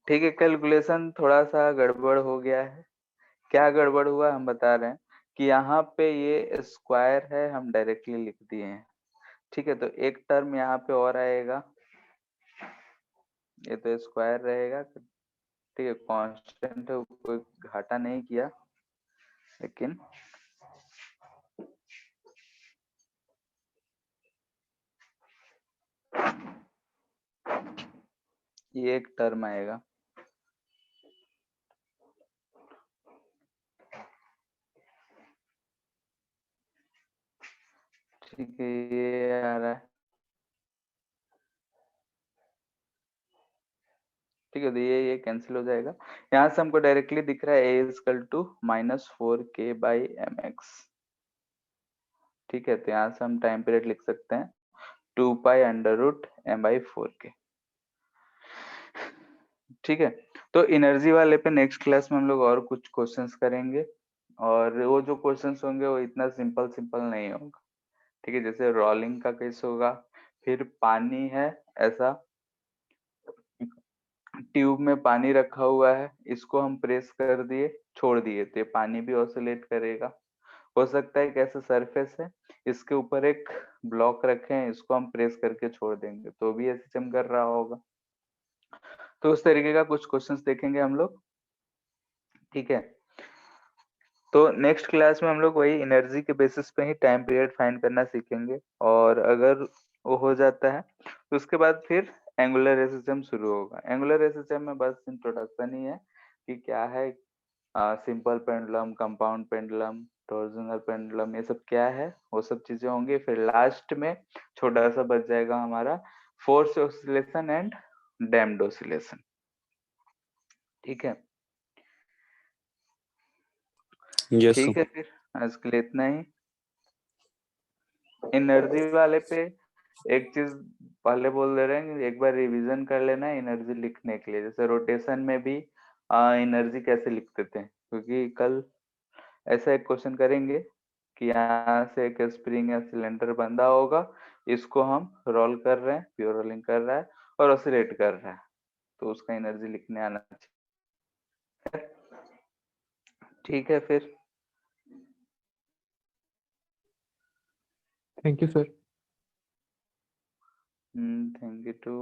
ठीक है, कैलकुलेशन थोड़ा सा गड़बड़ हो गया है। क्या गड़बड़ हुआ हम बता रहे हैं कि यहाँ पे ये स्क्वायर है, हम डायरेक्टली लिख दिए हैं, ठीक है। तो एक टर्म यहाँ पे और आएगा, ये तो स्क्वायर रहेगा, ठीक है, कांस्टेंट है, कोई घाटा नहीं किया, लेकिन ये एक टर्म आएगा, ठीक है, ये आ रहा है, ठीक है, तो ये कैंसिल हो जाएगा। यहाँ से हमको डायरेक्टली दिख रहा है a इक्वल टू -4k/mx, ठीक है। तो यहाँ से हम टाइम पीरियड लिख सकते हैं 2π√m/4k, ठीक है। तो एनर्जी वाले पे नेक्स्ट क्लास में हम लोग और कुछ क्वेश्चंस करेंगे, और वो जो क्वेश्चंस होंगे वो इतना सिंपल नहीं होगा, ठीक है। जैसे रोलिंग का केस होगा, फिर पानी है, ऐसा ट्यूब में पानी रखा हुआ है, इसको हम प्रेस कर दिए, छोड़ दिए, तो ये पानी भी ऑसिलेट करेगा। हो सकता है कैसे सरफेस है, इसके ऊपर एक ब्लॉक रखे हैं, इसको हम प्रेस करके छोड़ देंगे, तो भी ऐसे चम कर रहा होगा। तो उस तरीके का कुछ क्वेश्चंस देखेंगे हम लोग, ठीक है। तो नेक्स्ट क्लास में हम लोग वही एनर्जी के बेसिस पे ही टाइम पीरियड फाइंड करना सीखेंगे, और अगर वो हो जाता है तो उसके बाद फिर एंगुलर रेसिस्टम शुरू होगा। एंगुलर रेसिस्टम में बस इंट्रोडक्शन ही है कि क्या है, simple pendulum, compound pendulum, torsional pendulum, ये सब क्या है, वो सब चीजें होंगी। फिर लास्ट में छोटा सा बच जाएगा हमारा force oscillation and damped oscillation, ठीक है।
यस
ठीक है, फिर आज के लिए इतना ही। एनर्जी वाले पे एक चीज पहले बोल दे रहे हैं कि एक बार रिवीजन कर लेना है एनर्जी लिखने के लिए। जैसे रोटेशन में भी एनर्जी कैसे लिखते थे, क्योंकि कल ऐसा एक क्वेश्चन करेंगे कि यहाँ से एक स्प्रिंग या सिलेंडर बंधा होगा, इसको हम रोल कर रहे हैं, प्योर रोलिंग कर रहा है और ऑसिलेट कर रहा है, तो उसका एनर्जी लिखने आना चाहिए। ठीक है फिर।
Thank you sir.
Thank you to.